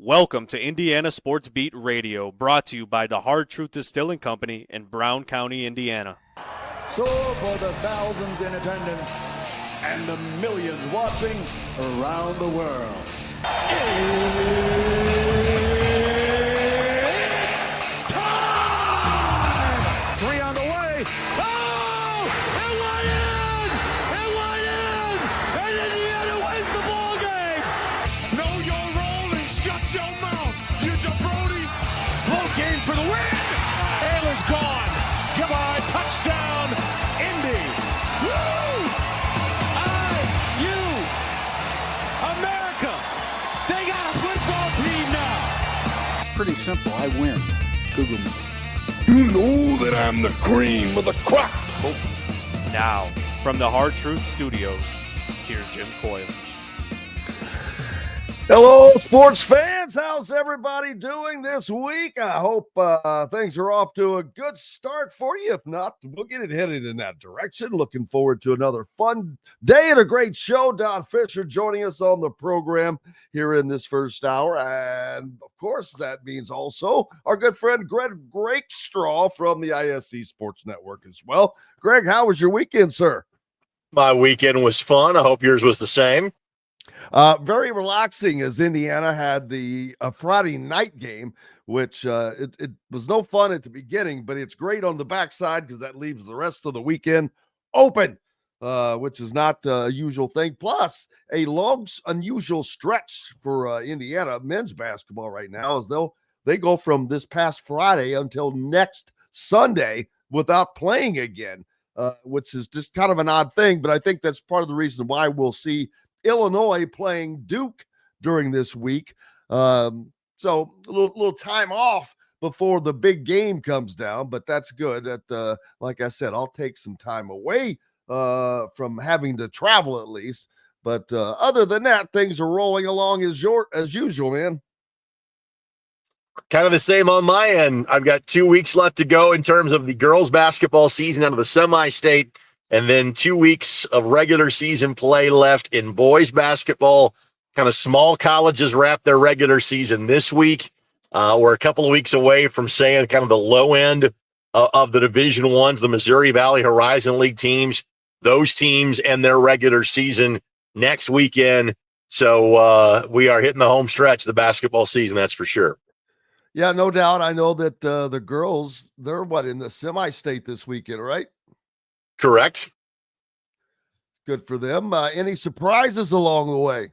Welcome to Indiana Sports Beat Radio, brought to you by the Hard Truth Distilling Company in Brown County, Indiana. So for the thousands in attendance and the millions watching around the world, it's time! 3 on the way. Oh! It went in! It went in! And Indiana wins the ball game! Know your role and shut your mouth, you jabroni! Full game for the win! Taylor's gone. Goodbye, touchdown, Indy! Woo! IU! America! They got a football team now! It's pretty simple. I win. Google me. You know that I'm the cream of the crop. Now, from the Hard Truth Studios, here's Jim Coyle. Hello, sports fans. How's everybody doing this week? I hope things are off to a good start for you. If not, we'll get it headed in that direction. Looking forward to another fun day and a great show. Don Fischer joining us on the program here in this first hour. And, of course, that means also our good friend Greg Rakestraw from the ISB Sports Network as well. Greg, how was your weekend, sir? My weekend was fun. I hope yours was the same. Very relaxing, as Indiana had the Friday night game, which it was no fun at the beginning, but it's great on the backside because that leaves the rest of the weekend open, which is not a usual thing. Plus, a long, unusual stretch for Indiana men's basketball right now, as they go from this past Friday until next Sunday without playing again, which is just kind of an odd thing. But I think that's part of the reason why we'll see Illinois playing Duke during this week. So a little time off before the big game comes down, but that's good. That, like I said, I'll take some time away from having to travel at least. But other than that, things are rolling along as usual, man. Kind of the same on my end. I've got 2 weeks left to go in terms of the girls' basketball season out of the semi-state, and then 2 weeks of regular season play left in boys basketball. Kind of small colleges wrap their regular season this week. We're a couple of weeks away from saying kind of the low end of the Division Ones, the Missouri Valley Horizon League teams. Those teams end their regular season next weekend. So we are hitting the home stretch of the basketball season, that's for sure. Yeah, no doubt. I know that the girls, they're in the semi-state this weekend, right? Correct. Good for them. Any surprises along the way?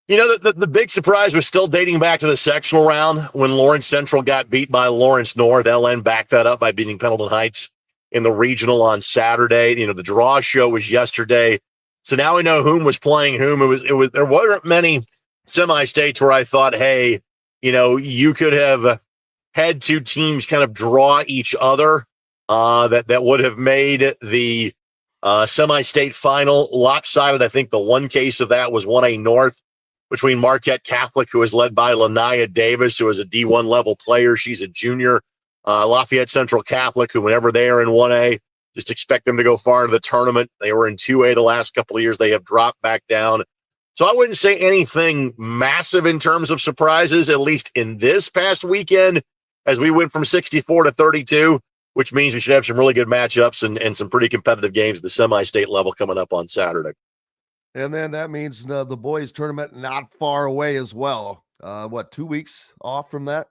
You know, the big surprise was still dating back to the sectional round when Lawrence Central got beat by Lawrence North. LN backed that up by beating Pendleton Heights in the regional on Saturday. You know, the draw show was yesterday. So now we know whom was playing whom. It was there weren't many semi-states where I thought, hey, you know, you could have had two teams kind of draw each other. That would have made the semi-state final lopsided. I think the one case of that was 1A North between Marquette Catholic, who is led by Lanaya Davis, who is a D1 level player. She's a junior. Lafayette Central Catholic, who whenever they are in 1A, just expect them to go far into the tournament. They were in 2A the last couple of years. They have dropped back down. So I wouldn't say anything massive in terms of surprises, at least in this past weekend, as we went from 64 to 32. Which means we should have some really good matchups and some pretty competitive games at the semi-state level coming up on Saturday. And then that means the boys tournament not far away as well. 2 weeks off from that?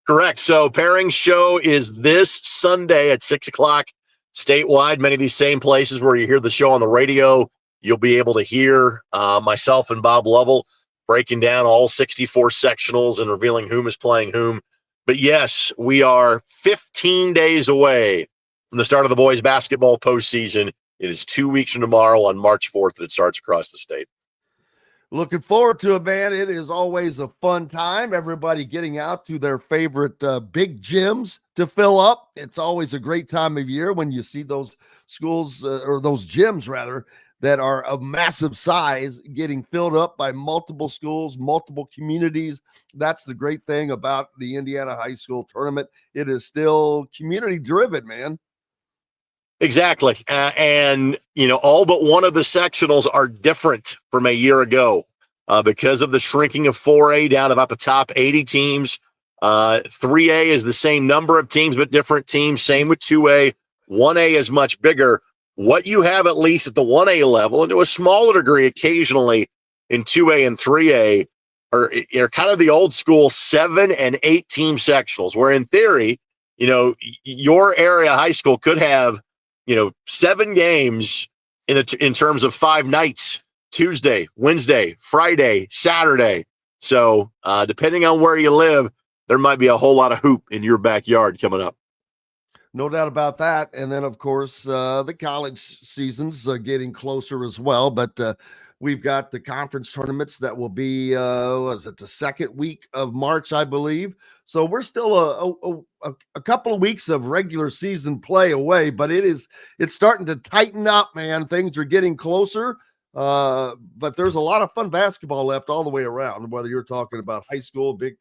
Correct. So pairing show is this Sunday at 6 o'clock statewide. Many of these same places where you hear the show on the radio, you'll be able to hear myself and Bob Lovell breaking down all 64 sectionals and revealing whom is playing whom. But yes, we are 15 days away from the start of the boys basketball postseason. It is 2 weeks from tomorrow on March 4th that it starts across the state. Looking forward to it, man. It is always a fun time. Everybody getting out to their favorite big gyms to fill up. It's always a great time of year when you see those schools or those gyms rather that are of massive size getting filled up by multiple schools, multiple communities. That's the great thing about the Indiana High School tournament. It is still community driven, man. Exactly. And, you know, all but one of the sectionals are different from a year ago. because of the shrinking of 4A down to about the top 80 teams. 3A is the same number of teams, but different teams. Same with 2A. 1A is much bigger. What you have, at least at the 1A level, and to a smaller degree occasionally in 2A and 3A, are kind of the old school 7 and 8 team sectionals, where in theory, your area high school could have, 7 games in terms of 5 nights: Tuesday, Wednesday, Friday, Saturday. So depending on where you live, there might be a whole lot of hoop in your backyard coming up. No doubt about that. And then, of course, the college seasons are getting closer as well. But we've got the conference tournaments that will be, the second week of March, I believe. So we're still a couple of weeks of regular season play away, but it's starting to tighten up, man. Things are getting closer. But there's a lot of fun basketball left all the way around, whether you're talking about high school, Big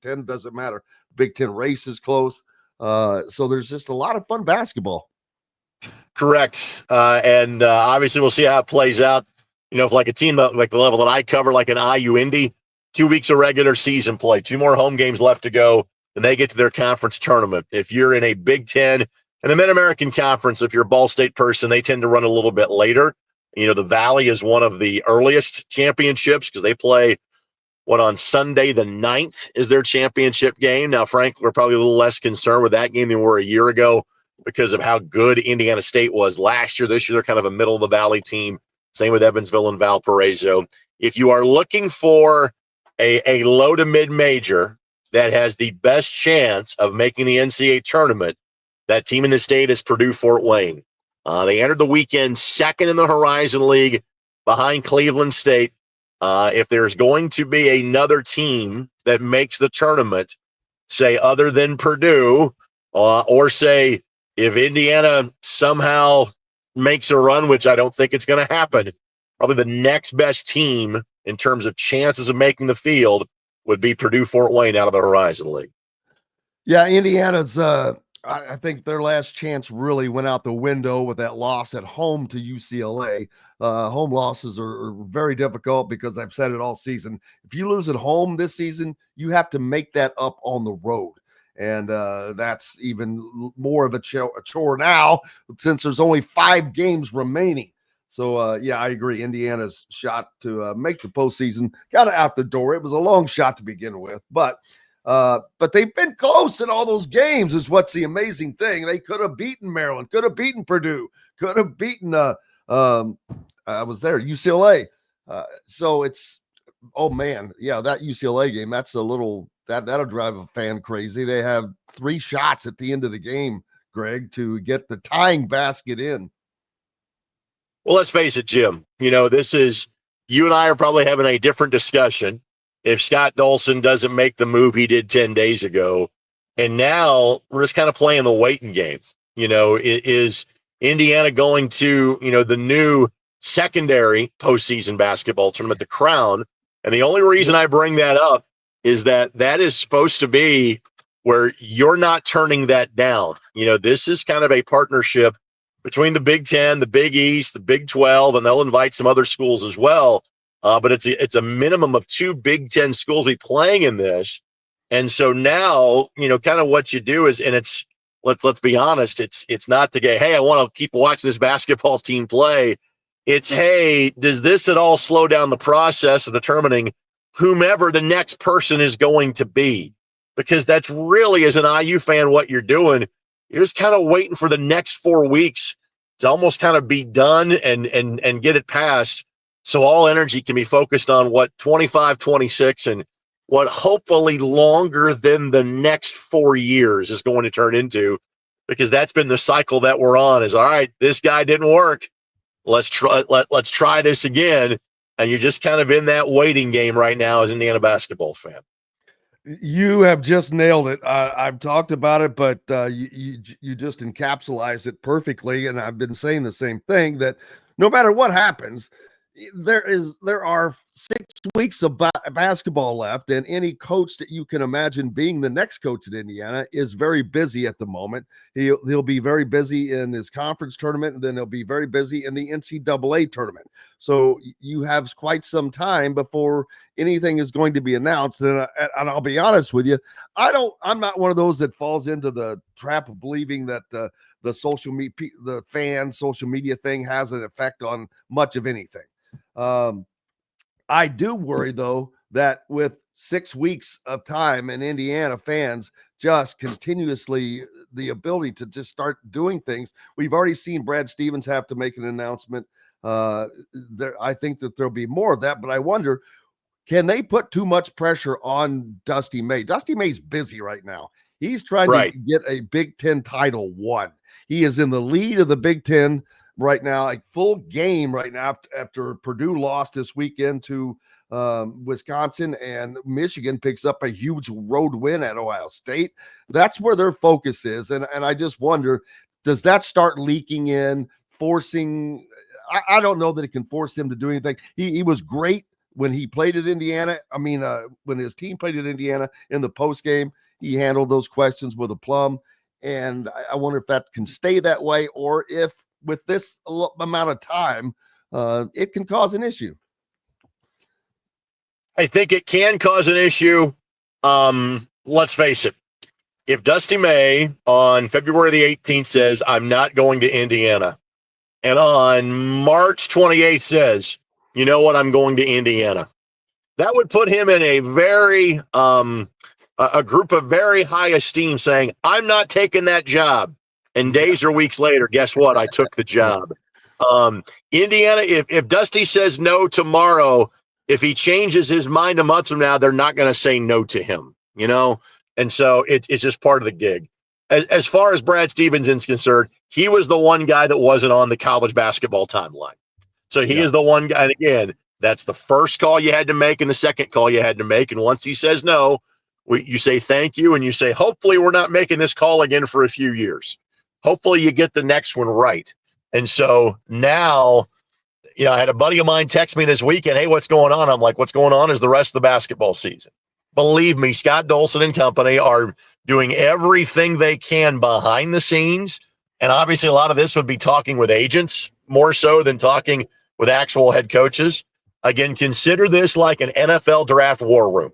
Ten, doesn't matter. Big Ten race is close. So there's just a lot of fun basketball. Correct. And obviously we'll see how it plays out. If like a team like the level that I cover, like an IU Indy, 2 weeks of regular season play, 2 more home games left to go, and they get to their conference tournament. If you're in a Big Ten and the Mid-American Conference, if you're a Ball State person, they tend to run a little bit later. The Valley is one of the earliest championships because they play on Sunday the 9th is their championship game. Now, frankly, we're probably a little less concerned with that game than we were a year ago because of how good Indiana State was last year. This year, they're kind of a middle of the valley team. Same with Evansville and Valparaiso. If you are looking for a low to mid major that has the best chance of making the NCAA tournament, that team in the state is Purdue Fort Wayne. They entered the weekend second in the Horizon League behind Cleveland State. If there's going to be another team that makes the tournament, say other than Purdue, or say if Indiana somehow makes a run, which I don't think it's going to happen, probably the next best team in terms of chances of making the field would be Purdue Fort Wayne out of the Horizon League. Yeah, Indiana's I think their last chance really went out the window with that loss at home to UCLA. Home losses are very difficult because I've said it all season. If you lose at home this season, you have to make that up on the road. And that's even more of a chore now since there's only 5 games remaining. So, I agree. Indiana's shot to make the postseason got out the door. It was a long shot to begin with, but they've been close in all those games is what's the amazing thing. They could have beaten Maryland, could have beaten Purdue, could have beaten I was there, UCLA. So it's, oh man, yeah, that UCLA game, that's a little that'll drive a fan crazy. They have 3 shots at the end of the game, Greg, to get the tying basket in. Well, let's face it, Jim. This is, you and I are probably having a different discussion if Scott Dolson doesn't make the move he did 10 days ago. And now we're just kind of playing the waiting game. Is Indiana going to, the new secondary postseason basketball tournament, the Crown? And the only reason I bring that up is that is supposed to be where you're not turning that down. This is kind of a partnership between the Big Ten, the Big East, the Big 12, and they'll invite some other schools as well. But it's a minimum of 2 Big Ten schools be playing in this. And so now, kind of what you do is, and it's, let's be honest, it's not to get, hey, I want to keep watching this basketball team play. It's, hey, does this at all slow down the process of determining whomever the next person is going to be? Because that's really, as an IU fan, what you're doing. You're just kind of waiting for the next 4 weeks to almost kind of be done and get it passed. So all energy can be focused on what 25, 26, and what hopefully longer than the next 4 years is going to turn into, because that's been the cycle that we're on is, all right, this guy didn't work. Let's try this again. And you're just kind of in that waiting game right now as an Indiana basketball fan. You have just nailed it. I've talked about it, but you just encapsulated it perfectly. And I've been saying the same thing, that no matter what happens, there are 6 weeks of basketball left, and any coach that you can imagine being the next coach at Indiana is very busy at the moment. He'll be very busy in his conference tournament, and then he'll be very busy in the NCAA tournament. So you have quite some time before anything is going to be announced. And I'll be honest with you, I'm not one of those that falls into the trap of believing that the social media thing has an effect on much of anything. I do worry, though, that with 6 weeks of time and Indiana fans just continuously the ability to just start doing things. We've already seen Brad Stevens have to make an announcement. I think that there'll be more of that, but I wonder, can they put too much pressure on Dusty May? Dusty May's busy right now. He's trying to get a Big Ten title won. He is in the lead of the Big Ten right now, a full game right now after Purdue lost this weekend to Wisconsin, and Michigan picks up a huge road win at Ohio State. That's where their focus is. And I just wonder, does that start leaking in, forcing – I don't know that it can force him to do anything. He was great when he played at Indiana. I mean, when his team played at Indiana in the postgame, he handled those questions with aplomb. And I wonder if that can stay that way, or if with this amount of time, it can cause an issue. I think it can cause an issue. Let's face it. If Dusty May on February the 18th says, I'm not going to Indiana, and on March 28th says, you know what, I'm going to Indiana, that would put him in a very a group of very high esteem saying, I'm not taking that job. And days or weeks later, guess what? I took the job. Indiana, if Dusty says no tomorrow, if he changes his mind a month from now, they're not going to say no to him, you know? And so it's just part of the gig. As far as Brad Stevens is concerned, he was the one guy that wasn't on the college basketball timeline. So he is the one guy. And again, that's the first call you had to make and the second call you had to make. And once he says no, you say thank you, and you say, hopefully we're not making this call again for a few years. Hopefully you get the next one right. And so now, I had a buddy of mine text me this weekend, hey, what's going on? I'm like, what's going on is the rest of the basketball season. Believe me, Scott Dolson and company are doing everything they can behind the scenes. And obviously a lot of this would be talking with agents more so than talking with actual head coaches. Again, consider this like an NFL draft war room.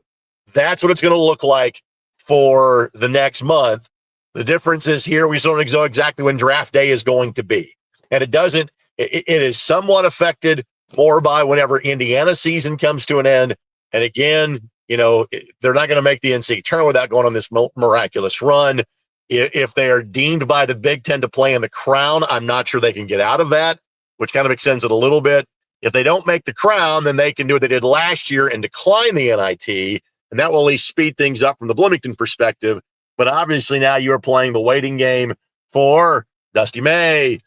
That's what it's going to look like for the next month. The difference is here we don't know exactly when draft day is going to be. And it is somewhat affected more by whenever Indiana season comes to an end. And again, they're not going to make the NCAA tournament without going on this miraculous run. If they are deemed by the Big Ten to play in the Crown, I'm not sure they can get out of that, which kind of extends it a little bit. If they don't make the Crown, then they can do what they did last year and decline the NIT, and that will at least speed things up from the Bloomington perspective. But obviously now you are playing the waiting game for Dusty May,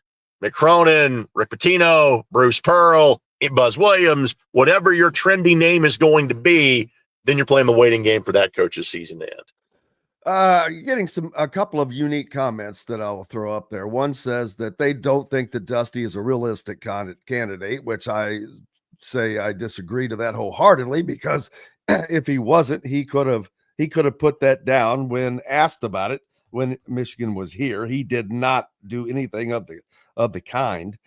Mick Cronin, Rick Pitino, Bruce Pearl, Buzz Williams, whatever your trendy name is going to be, then you're playing the waiting game for that coach's season to end. Getting a couple of unique comments that I'll throw up there. One says that they don't think that Dusty is a realistic candidate, which I say I disagree to that wholeheartedly, because if he wasn't, he could have put that down when asked about it when Michigan was here. He did not do anything of the kind.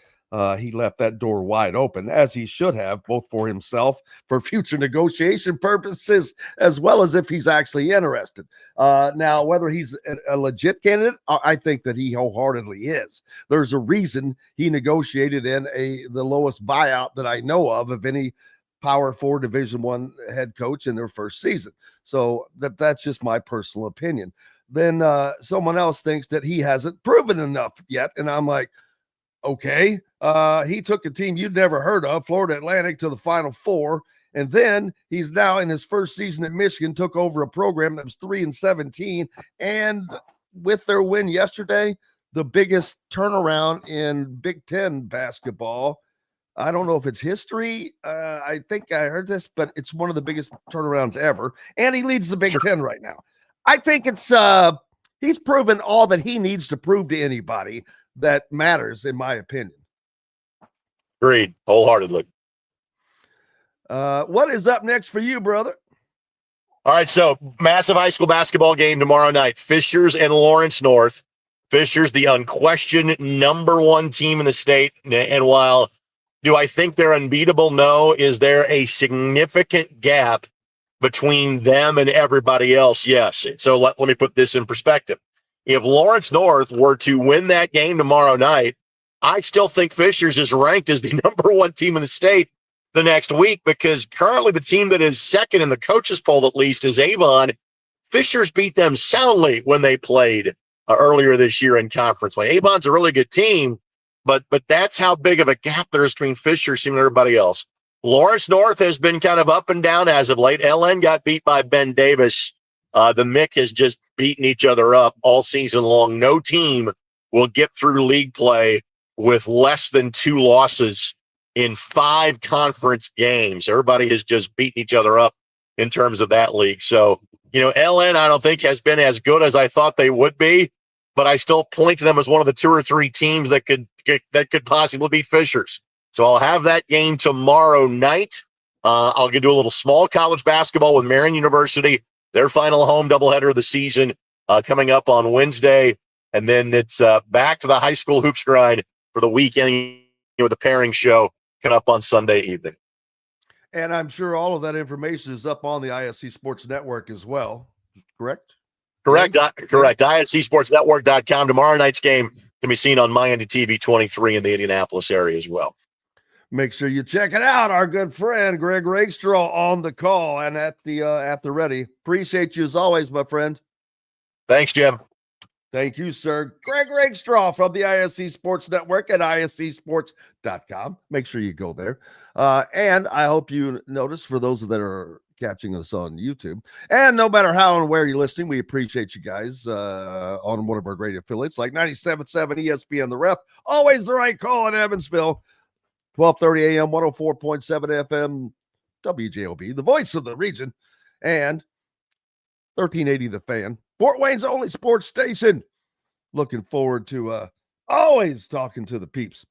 He left that door wide open, as he should have, both for himself, for future negotiation purposes, as well as if he's actually interested. Now, whether he's a legit candidate, I think that he wholeheartedly is. There's a reason he negotiated in the lowest buyout that I know of any Power 4 Division I head coach in their first season. So that's just my personal opinion. Then someone else thinks that he hasn't proven enough yet, and I'm like, okay, he took a team you'd never heard of, Florida Atlantic, to the Final Four, and then he's now in his first season at Michigan, took over a program that was 3-17, and with their win yesterday, the biggest turnaround in Big Ten basketball. I don't know if it's history. I think I heard this, but it's one of the biggest turnarounds ever, and he leads the Big Ten right now. I think it's he's proven all that he needs to prove to anybody that matters, in my opinion. Agreed, wholeheartedly. What is up next for you, brother? All right, so massive high school basketball game tomorrow night. Fishers and Lawrence North. Fishers, the unquestioned number one team in the state. And while do I think they're unbeatable? No. Is there a significant gap between them and everybody else? Yes. So let me put this in perspective. If Lawrence North were to win that game tomorrow night, I still think Fishers is ranked as the number one team in the state the next week, because currently the team that is second in the coaches poll, at least, is Avon. Fishers beat them soundly when they played earlier this year in conference play. Avon's a really good team, but that's how big of a gap there is between Fishers and everybody else. Lawrence North has been kind of up and down as of late. LN got beat by Ben Davis. The MIC has just beaten each other up all season long. No team will get through league play with less than 2 losses in 5 conference games. Everybody has just beaten each other up in terms of that league. So, LN, I don't think has been as good as I thought they would be, but I still point to them as one of the 2 or 3 teams that could possibly beat Fishers. So I'll have that game tomorrow night. I'll do a little small college basketball with Marian University, their final home doubleheader of the season coming up on Wednesday. And then it's back to the high school hoops grind for the weekend with the pairing show coming up on Sunday evening. And I'm sure all of that information is up on the ISC Sports Network as well. Correct? Correct. ISCSportsNetwork.com. Tomorrow night's game can be seen on MyIndy TV 23 in the Indianapolis area as well. Make sure you check it out. Our good friend Greg Rakestraw on the call and at the ready. Appreciate you as always, my friend. Thanks, Jim. Thank you, sir. Greg Rakestraw from the ISC Sports Network at ISCSports.com. Make sure you go there. And I hope you notice, for those that are catching us on YouTube, and no matter how and where you're listening, we appreciate you guys on one of our great affiliates like 97.7 ESPN The Ref. Always the right call in Evansville. 12:30 a.m., 104.7 FM, WJOB, the voice of the region, and 1380 The Fan, Fort Wayne's only sports station. Looking forward to always talking to the peeps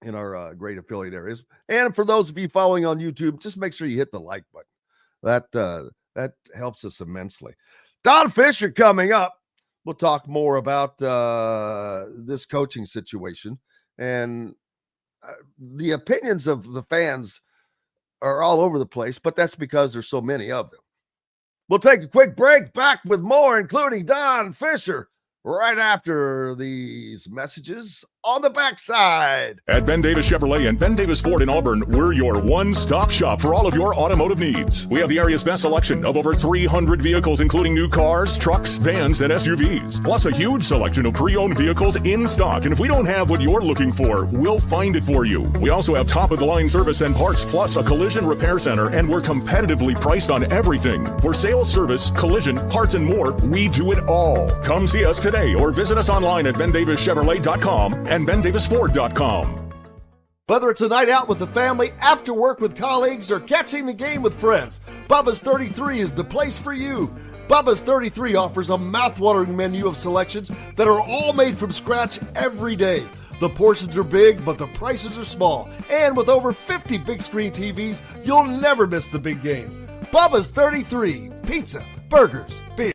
in our great affiliate areas. And for those of you following on YouTube, just make sure you hit the like button. That helps us immensely. Don Fischer coming up. We'll talk more about this coaching situation, and the opinions of the fans are all over the place, but that's because there's so many of them. We'll take a quick break, back with more, including Don Fischer, right after these messages on the backside. At Ben Davis Chevrolet and Ben Davis Ford in Auburn, we're your one-stop shop for all of your automotive needs. We have the area's best selection of over 300 vehicles, including new cars, trucks, vans, and SUVs. Plus a huge selection of pre-owned vehicles in stock. And if we don't have what you're looking for, we'll find it for you. We also have top-of-the-line service and parts, plus a collision repair center, and we're competitively priced on everything. For sales, service, collision, parts, and more, we do it all. Come see us today or visit us online at BenDavisChevrolet.com and BenDavisFord.com. Whether it's a night out with the family, after work with colleagues, or catching the game with friends, Bubba's 33 is the place for you. Bubba's 33 offers a mouthwatering menu of selections that are all made from scratch every day. The portions are big, but the prices are small. And with over 50 big screen TVs, you'll never miss the big game. Bubba's 33, pizza, burgers, beer.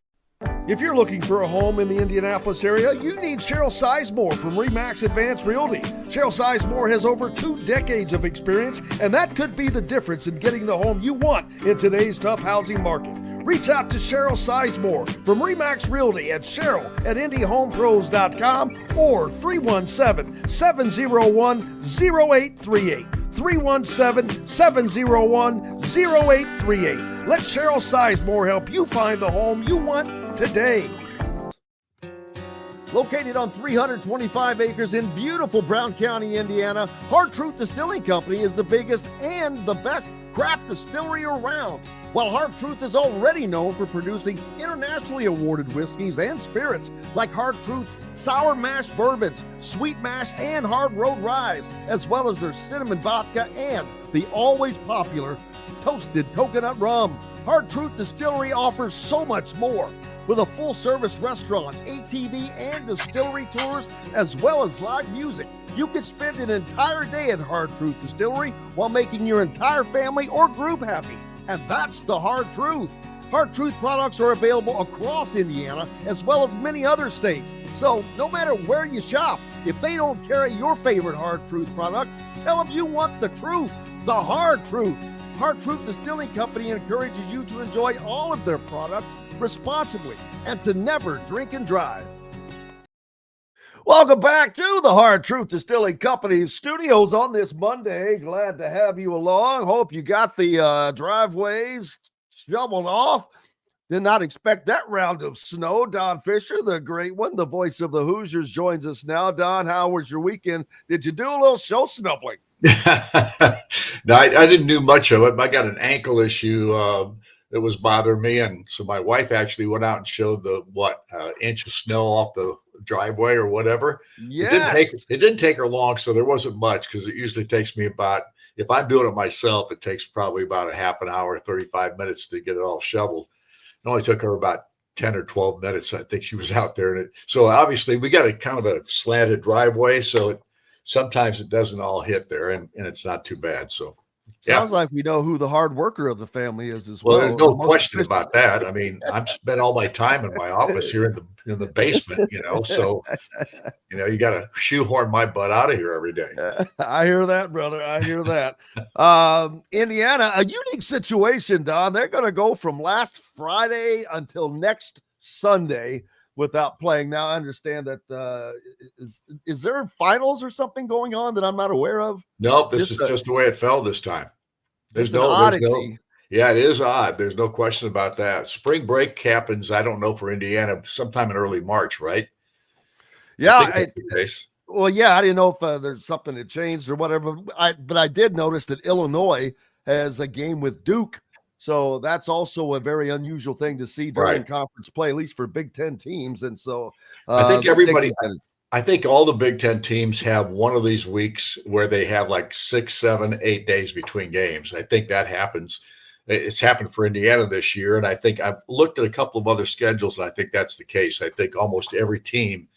If you're looking for a home in the Indianapolis area, you need Cheryl Sizemore from RE/MAX Advanced Realty. Cheryl Sizemore has over 2 decades of experience, and that could be the difference in getting the home you want in today's tough housing market. Reach out to Cheryl Sizemore from RE/MAX Realty at Cheryl@IndyHomePros.com or 317-701-0838. 317-701-0838. Let Cheryl Sizemore help you find the home you want today. Located on 325 acres in beautiful Brown County, Indiana, Hard Truth Distilling Company is the biggest and the best craft distillery around. While Hard Truth is already known for producing internationally awarded whiskeys and spirits like Hard Truth's sour mash bourbons, sweet mash, and hard road ryes, as well as their cinnamon vodka and the always popular toasted coconut rum. Hard Truth Distillery offers so much more. With a full-service restaurant, ATV, and distillery tours, as well as live music, You can spend an entire day at Hard Truth Distillery while making your entire family or group happy. And that's the hard truth. Hard Truth products are available across Indiana as well as many other states. So no matter where you shop, if they don't carry your favorite Hard Truth product, tell them you want the truth, the hard truth. Hard Truth Distilling Company encourages you to enjoy all of their products responsibly and to never drink and drive. Welcome back to the Hard Truth Distilling Company studios on this Monday. Glad to have you along. Hope you got the driveways shoveled off. Did not expect that round of snow. Don Fischer, the great one, the voice of the Hoosiers, joins us now. Don, how was your weekend? Did you do a little show snuffling? No, I didn't do much of it. I got an ankle issue that was bothering me, and so my wife actually went out and showed the inch of snow off the driveway or whatever. Yes. It didn't take her long, so there wasn't much, because it usually takes me about, if I'm doing it myself, it takes probably about a half an hour, 35 minutes to get it all shoveled. It only took her about 10 or 12 minutes. I think she was out there. So obviously we got a kind of a slanted driveway, so sometimes it doesn't all hit there, and it's not too bad. So sounds like we know who the hard worker of the family is as well. Well, there's no question about that. I mean, I've spent all my time in my office here in the basement, so you got to shoehorn my butt out of here every day. I hear that, brother. I hear that. Indiana, a unique situation, Don. They're going to go from last Friday until next Sunday without playing. Now, I understand that is there finals or something going on that I'm not aware of? Nope, this is just the way it fell this time. There's no, yeah, it is odd. There's no question about that. Spring break happens, I don't know, for Indiana sometime in early March, right? Yeah. Well, yeah, I didn't know if there's something that changed or whatever. But I did notice that Illinois has a game with Duke. So that's also a very unusual thing to see during conference play, at least for Big Ten teams. And so I think all the Big Ten teams have one of these weeks where they have like 6, 7, 8 days between games. I think that happens. It's happened for Indiana this year. And I think I've looked at a couple of other schedules, and I think that's the case. I think almost every team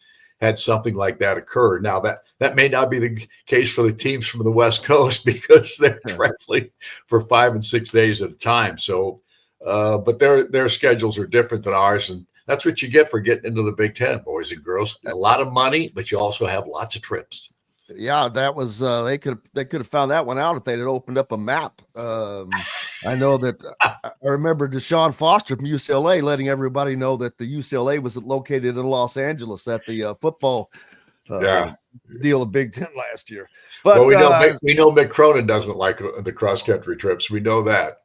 had something like that occur. Now that may not be the case for the teams from the West Coast, because they're traveling for 5 and 6 days at a time. So, but their schedules are different than ours, and that's what you get for getting into the Big Ten, boys and girls. A lot of money, but you also have lots of trips. Yeah, that was they could have found that one out if they'd had opened up a map. I know that I remember Deshaun Foster from UCLA letting everybody know that the UCLA was located in Los Angeles at the football deal of Big Ten last year. But we know Mick Cronin doesn't like the cross country trips. We know that.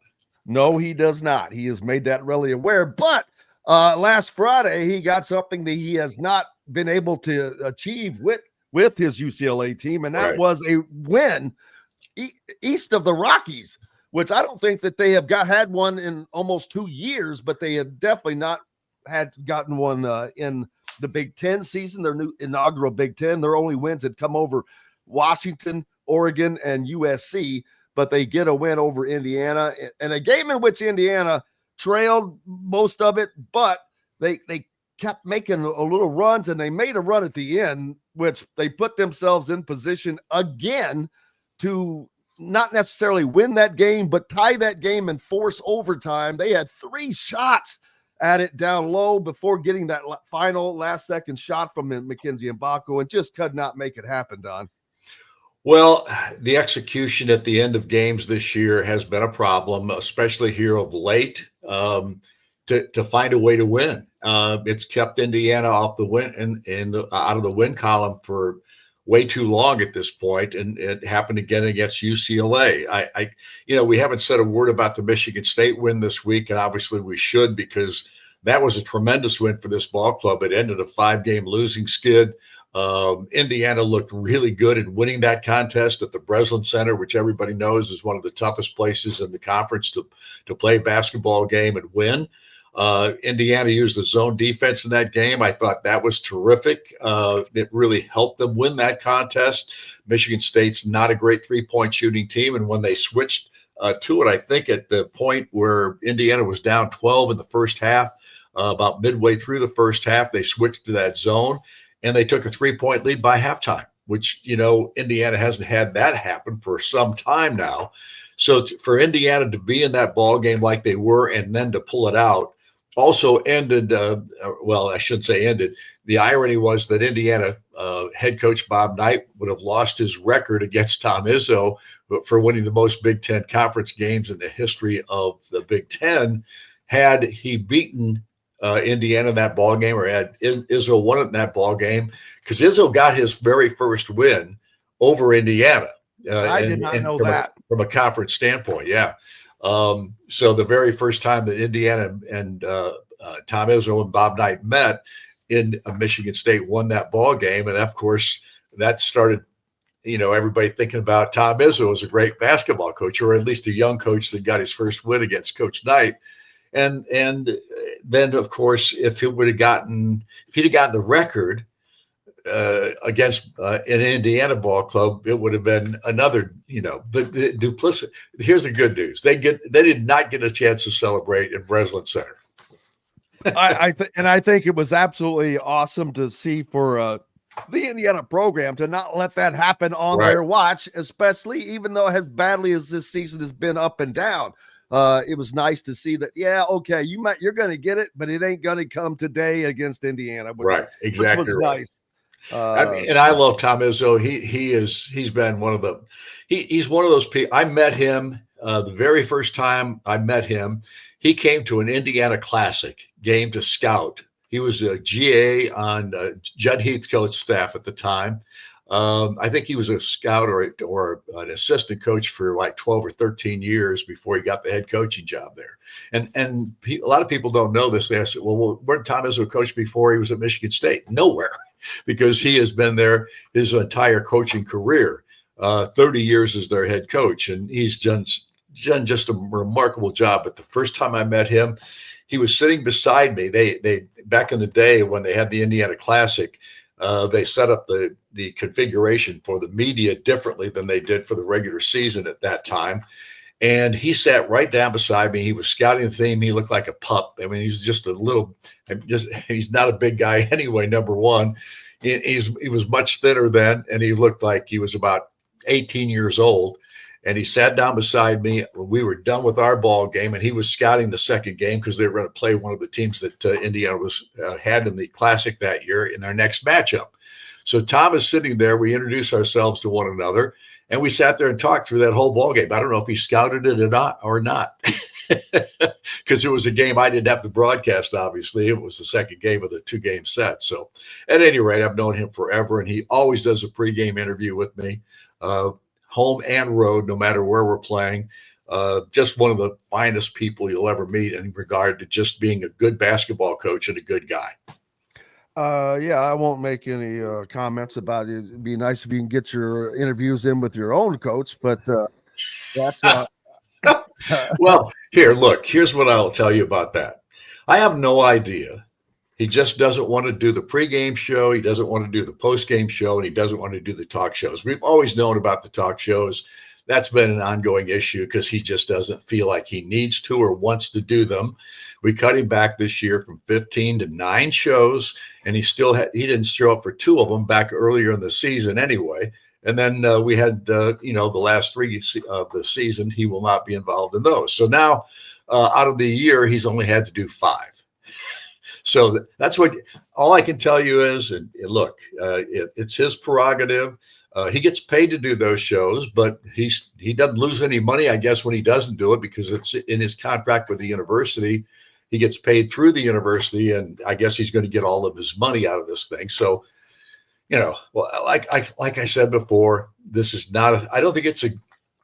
No, he does not. He has made that really aware. But last Friday, he got something that he has not been able to achieve with his UCLA team, and that was a win east of the Rockies, which I don't think that they have had one in almost 2 years, but they have definitely not gotten one in the Big Ten season, their new inaugural Big Ten. Their only wins had come over Washington, Oregon, and USC, but they get a win over Indiana, and a game in which Indiana trailed most of it, but they kept making a little runs, and they made a run at the end, which they put themselves in position again to not necessarily win that game, but tie that game and force overtime. They had 3 shots at it down low before getting that final last-second shot from Mackenzie Mbako, and just could not make it happen, Don. Well, the execution at the end of games this year has been a problem, especially here of late, to find a way to win. It's kept Indiana off the win and out of the win column for way too long at this point, and it happened again against UCLA. We haven't said a word about the Michigan State win this week, and obviously we should, because that was a tremendous win for this ball club. It ended a 5-game losing skid. Indiana looked really good in winning that contest at the Breslin Center, which everybody knows is one of the toughest places in the conference to play a basketball game and win. Indiana used the zone defense in that game. I thought that was terrific. It really helped them win that contest. Michigan State's not a great 3-point shooting team, and when they switched to it, I think at the point where Indiana was down 12 in the first half, about midway through the first half, they switched to that zone, and they took a 3-point lead by halftime. which, Indiana hasn't had that happen for some time now. So for Indiana to be in that ball game like they were and then to pull it out also ended, well, I shouldn't say ended. The irony was that Indiana head coach Bob Knight would have lost his record against Tom Izzo for winning the most Big Ten conference games in the history of the Big Ten had he beaten Indiana in that ball game, or had Izzo won it in that ball game, because Izzo got his very first win over Indiana. I did not know that. From a conference standpoint, yeah. So the very first time that Indiana and Tom Izzo and Bob Knight met in Michigan State won that ball game, and of course that started, everybody thinking about Tom Izzo as a great basketball coach, or at least a young coach that got his first win against Coach Knight. And then, of course, if he'd have gotten the record against an Indiana ball club, it would have been another, the duplicity. Here's the good news: they did not get a chance to celebrate in Breslin Center. I think it was absolutely awesome to see for the Indiana program to not let that happen on their watch, especially even though as badly as this season has been up and down. It was nice to see that. Yeah, okay, you're going to get it, but it ain't going to come today against Indiana. Which was nice. And I love Tom Izzo. He's been one of the he's one of those people. I met him the very first time I met him. He came to an Indiana Classic game to scout. He was a GA on Judd Heath's coach staff at the time. I think he was a scout or an assistant coach for like 12 or 13 years before he got the head coaching job there. And a lot of people don't know this. They said, well, where did Tom Izzo coach before he was at Michigan State? Nowhere, because he has been there his entire coaching career. 30 years as their head coach, and he's done just a remarkable job. But the first time I met him, he was sitting beside me. They back in the day when they had the Indiana Classic, they set up the configuration for the media differently than they did for the regular season at that time. And he sat right down beside me. He was scouting the theme. He looked like a pup. I mean, he's just he's not a big guy anyway, number one. He was much thinner then, and he looked like he was about 18 years old. And he sat down beside me. We were done with our ball game, and he was scouting the second game because they were going to play one of the teams that Indiana had in the Classic that year in their next matchup. So Tom is sitting there. We introduced ourselves to one another, and we sat there and talked through that whole ball game. I don't know if he scouted it or not, because it was a game I didn't have to broadcast. Obviously, it was the second game of the 2-game set. So, at any rate, I've known him forever, and he always does a pregame interview with me. Home and road, no matter where we're playing. Just one of the finest people you'll ever meet in regard to just being a good basketball coach and a good guy. Yeah, I won't make any comments about it. It'd be nice if you can get your interviews in with your own coach, but that's well, here's what I'll tell you about that. I have no idea. He just doesn't want to do the pregame show. He doesn't want to do the postgame show, and he doesn't want to do the talk shows. We've always known about the talk shows. That's been an ongoing issue because he just doesn't feel like he needs to or wants to do them. We cut him back this year from 15 to 9 shows, and he didn't show up for 2 of them back earlier in the season anyway. And then we had, the last 3 of the season, he will not be involved in those. So now out of the year, he's only had to do 5. So that's all I can tell you is, and look, it's his prerogative. He gets paid to do those shows, but he doesn't lose any money, I guess, when he doesn't do it, because it's in his contract with the university. He gets paid through the university, and I guess he's going to get all of his money out of this thing. So, like I said before, this is not. I don't think it's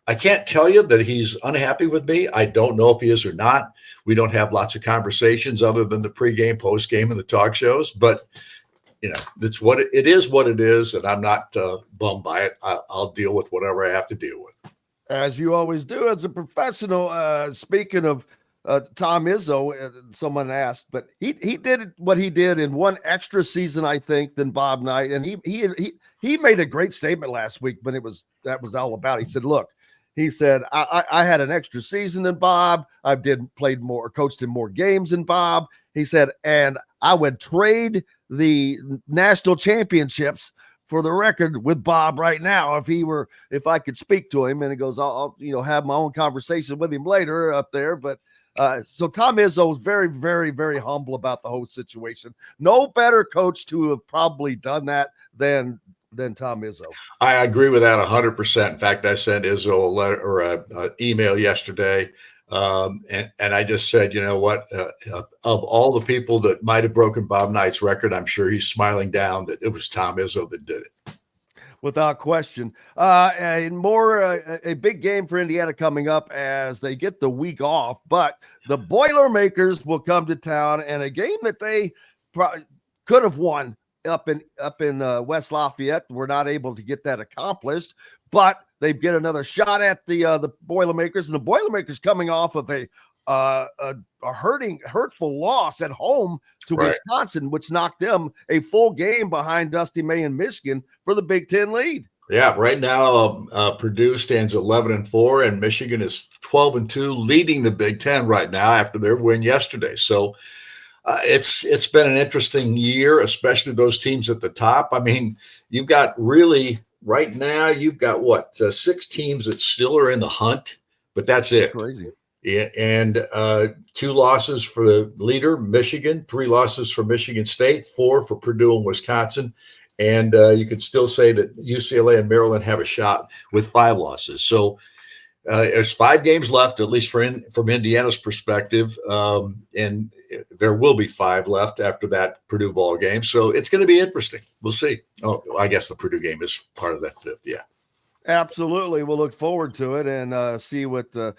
I can't tell you that he's unhappy with me. I don't know if he is or not. We don't have lots of conversations other than the pregame, postgame, and the talk shows. But it's what it is, and I'm not bummed by it. I'll deal with whatever I have to deal with, as you always do as a professional. Speaking of Tom Izzo, someone asked, but he did what he did in one extra season, I think, than Bob Knight, and he made a great statement last week when that was all about. He said, "Look." He said, I had an extra season than Bob. I coached in more games than Bob. He said, and I would trade the national championships for the record with Bob right now, if I could speak to him, and he goes, I'll have my own conversation with him later up there. But so Tom Izzo is very, very, very humble about the whole situation. No better coach to have probably done that than Tom Izzo. I agree with that 100%. In fact, I sent Izzo a letter or an email yesterday. And I just said, you know what, of all the people that might have broken Bob Knight's record, I'm sure he's smiling down that it was Tom Izzo that did it. Without question. A big game for Indiana coming up as they get the week off, but the Boilermakers will come to town, and a game that they could have won up in West Lafayette. We're not able to get that accomplished, but they get another shot at the Boilermakers, and the Boilermakers coming off of a hurtful loss at home to Wisconsin, which knocked them a full game behind Dusty May in Michigan for the Big Ten lead. Yeah, right now Purdue stands 11-4, and Michigan is 12-2, leading the Big Ten right now after their win yesterday. So it's been an interesting year, especially those teams at the top. I mean, you've got really right now you've got 6 teams that still are in the hunt, but that's it. Crazy. Yeah, and 2 losses for the leader, Michigan, 3 losses for Michigan State, 4 for Purdue and Wisconsin. And you could still say that UCLA and Maryland have a shot with 5 losses. So there's 5 games left, at least from Indiana's perspective. And there will be 5 left after that Purdue ball game. So it's going to be interesting. We'll see. Oh, I guess the Purdue game is part of that 5th. Yeah. Absolutely. We'll look forward to it and see what the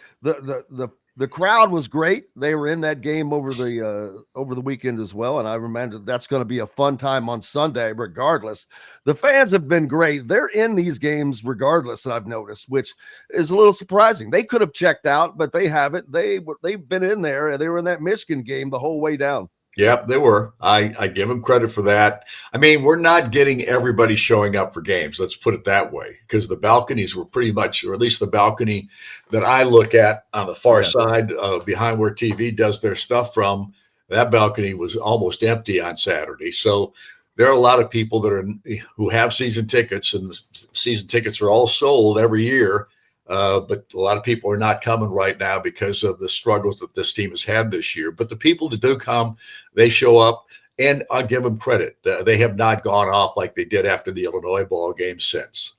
crowd was great. They were in that game over the weekend as well. And I remember that's going to be a fun time on Sunday, regardless. The fans have been great. They're in these games regardless, I've noticed, which is a little surprising. They could have checked out, but they haven't. They've been in there, and they were in that Michigan game the whole way down. Yep, they were. I give them credit for that. I mean, we're not getting everybody showing up for games. Let's put it that way, because the balconies were pretty much, or at least the balcony that I look at on the far side behind where TV does their stuff from, that balcony was almost empty on Saturday. So there are a lot of people who have season tickets, and the season tickets are all sold every year. But a lot of people are not coming right now because of the struggles that this team has had this year. But the people that do come, they show up, and I'll give them credit. They have not gone off like they did after the Illinois ball game since.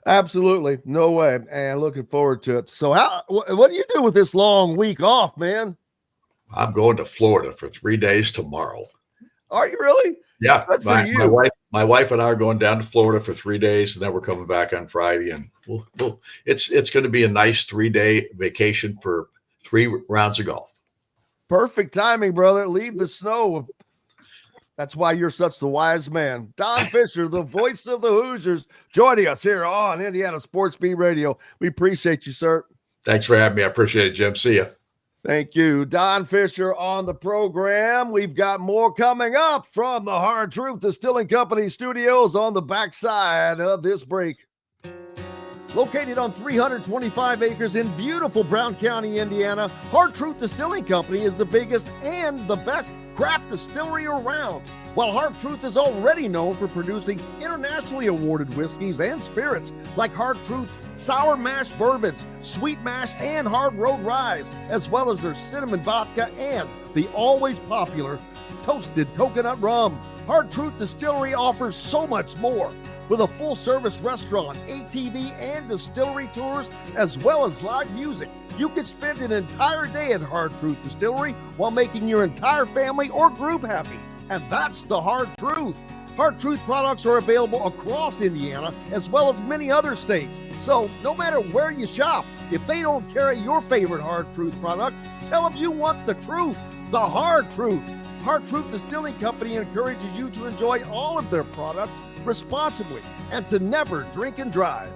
Absolutely. No way. And looking forward to it. So what do you do with this long week off, man? I'm going to Florida for 3 days tomorrow. Are you really? Yeah. My wife and I are going down to Florida for 3 days, and then we're coming back on Friday. And it's going to be a nice 3-day vacation for 3 rounds of golf. Perfect timing, brother. Leave the snow. That's why you're such the wise man. Don Fischer, the voice of the Hoosiers, joining us here on Indiana Sports Beat Radio. We appreciate you, sir. Thanks for having me. I appreciate it, Jim. See ya. Thank you. Don Fischer on the program. We've got more coming up from the Hard Truth Distilling Company studios on the backside of this break. Located on 325 acres in beautiful Brown County, Indiana, Hard Truth Distilling Company is the biggest and the best craft distillery around. While Hard Truth is already known for producing internationally awarded whiskeys and spirits like Hard Truth's sour mash bourbons, sweet mash, and hard road ryes, as well as their cinnamon vodka and the always popular toasted coconut rum. Hard Truth Distillery offers so much more. With a full-service restaurant, ATV, and distillery tours, as well as live music, you can spend an entire day at Hard Truth Distillery while making your entire family or group happy. And that's the Hard Truth. Hard Truth products are available across Indiana, as well as many other states. So no matter where you shop, if they don't carry your favorite Hard Truth product, tell them you want the truth, the Hard Truth. Hard Truth Distilling Company encourages you to enjoy all of their products responsibly and to never drink and drive.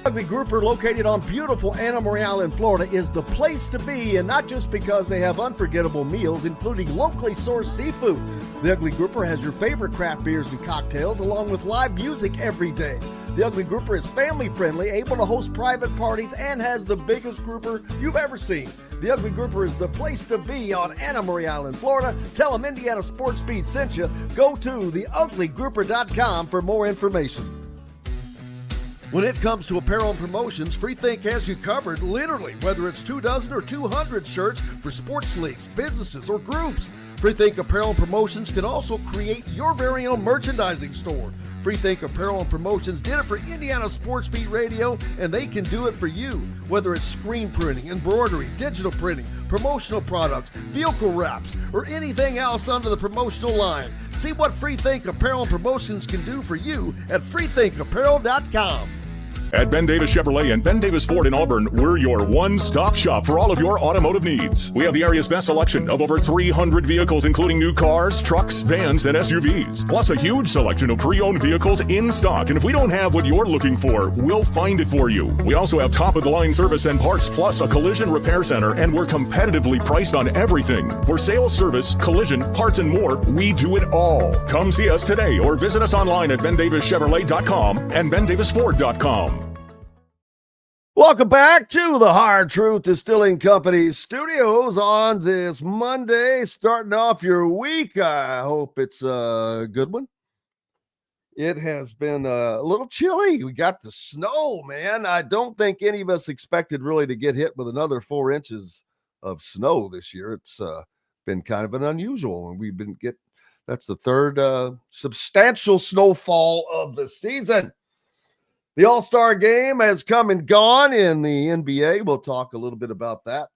Ugly Grouper, located on beautiful Anna Marie in Florida, is the place to be, and not just because they have unforgettable meals, including locally sourced seafood. The Ugly Grouper has your favorite craft beers and cocktails, along with live music every day. The Ugly Grouper is family-friendly, able to host private parties, and has the biggest grouper you've ever seen. The Ugly Grouper is the place to be on Anna Marie Island, Florida. Tell them Indiana Sports Beat sent you. Go to theuglygrouper.com for more information. When it comes to apparel and promotions, Freethink has you covered, literally, whether it's 24 or 200 shirts for sports leagues, businesses, or groups. Freethink Apparel and Promotions can also create your very own merchandising store. Freethink Apparel and Promotions did it for Indiana Sports Beat Radio, and they can do it for you. Whether it's screen printing, embroidery, digital printing, promotional products, vehicle wraps, or anything else under the promotional line. See what Freethink Apparel and Promotions can do for you at freethinkapparel.com. At Ben Davis Chevrolet and Ben Davis Ford in Auburn, we're your one-stop shop for all of your automotive needs. We have the area's best selection of over 300 vehicles, including new cars, trucks, vans, and SUVs. Plus a huge selection of pre-owned vehicles in stock. And if we don't have what you're looking for, we'll find it for you. We also have top-of-the-line service and parts, plus a collision repair center, and we're competitively priced on everything. For sales, service, collision, parts, and more, we do it all. Come see us today or visit us online at BenDavisChevrolet.com and BenDavisFord.com. Welcome back to the Hard Truth Distilling Company studios on this Monday, starting off your week. I hope it's a good one. It has been a little chilly. We got the snow, man. I don't think any of us expected really to get hit with another 4 inches of snow this year. It's been kind of an unusual, and that's the third substantial snowfall of the season. The All-Star game has come and gone in the NBA. We'll talk a little bit about that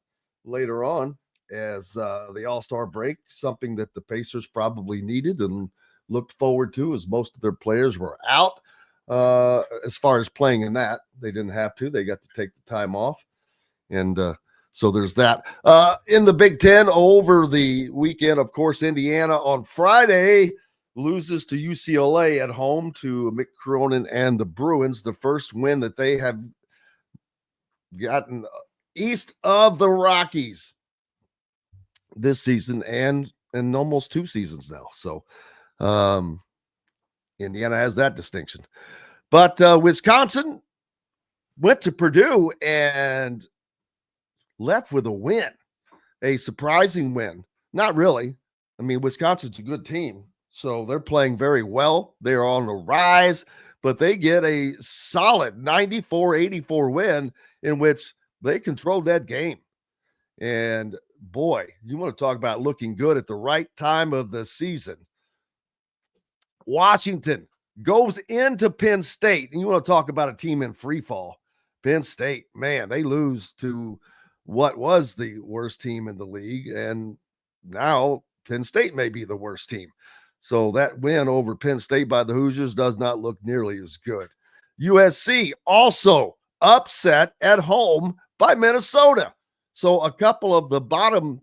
later on as the All-Star break, something that the Pacers probably needed and looked forward to as most of their players were out. As far as playing in that, they didn't have to. They got to take the time off. And so there's that. In the Big Ten over the weekend, of course, Indiana on Friday loses to UCLA at home to Mick Cronin and the Bruins, the first win that they have gotten east of the Rockies this season and almost 2 seasons now. So Indiana has that distinction. But Wisconsin went to Purdue and left with a win, a surprising win. Not really. I mean, Wisconsin's a good team. So they're playing very well. They're on the rise, but they get a solid 94-84 win in which they controlled that game. And boy, you want to talk about looking good at the right time of the season. Washington goes into Penn State, and you want to talk about a team in free fall. Penn State, man, they lose to what was the worst team in the league, and now Penn State may be the worst team. So that win over Penn State by the Hoosiers does not look nearly as good. USC also upset at home by Minnesota. So a couple of the bottom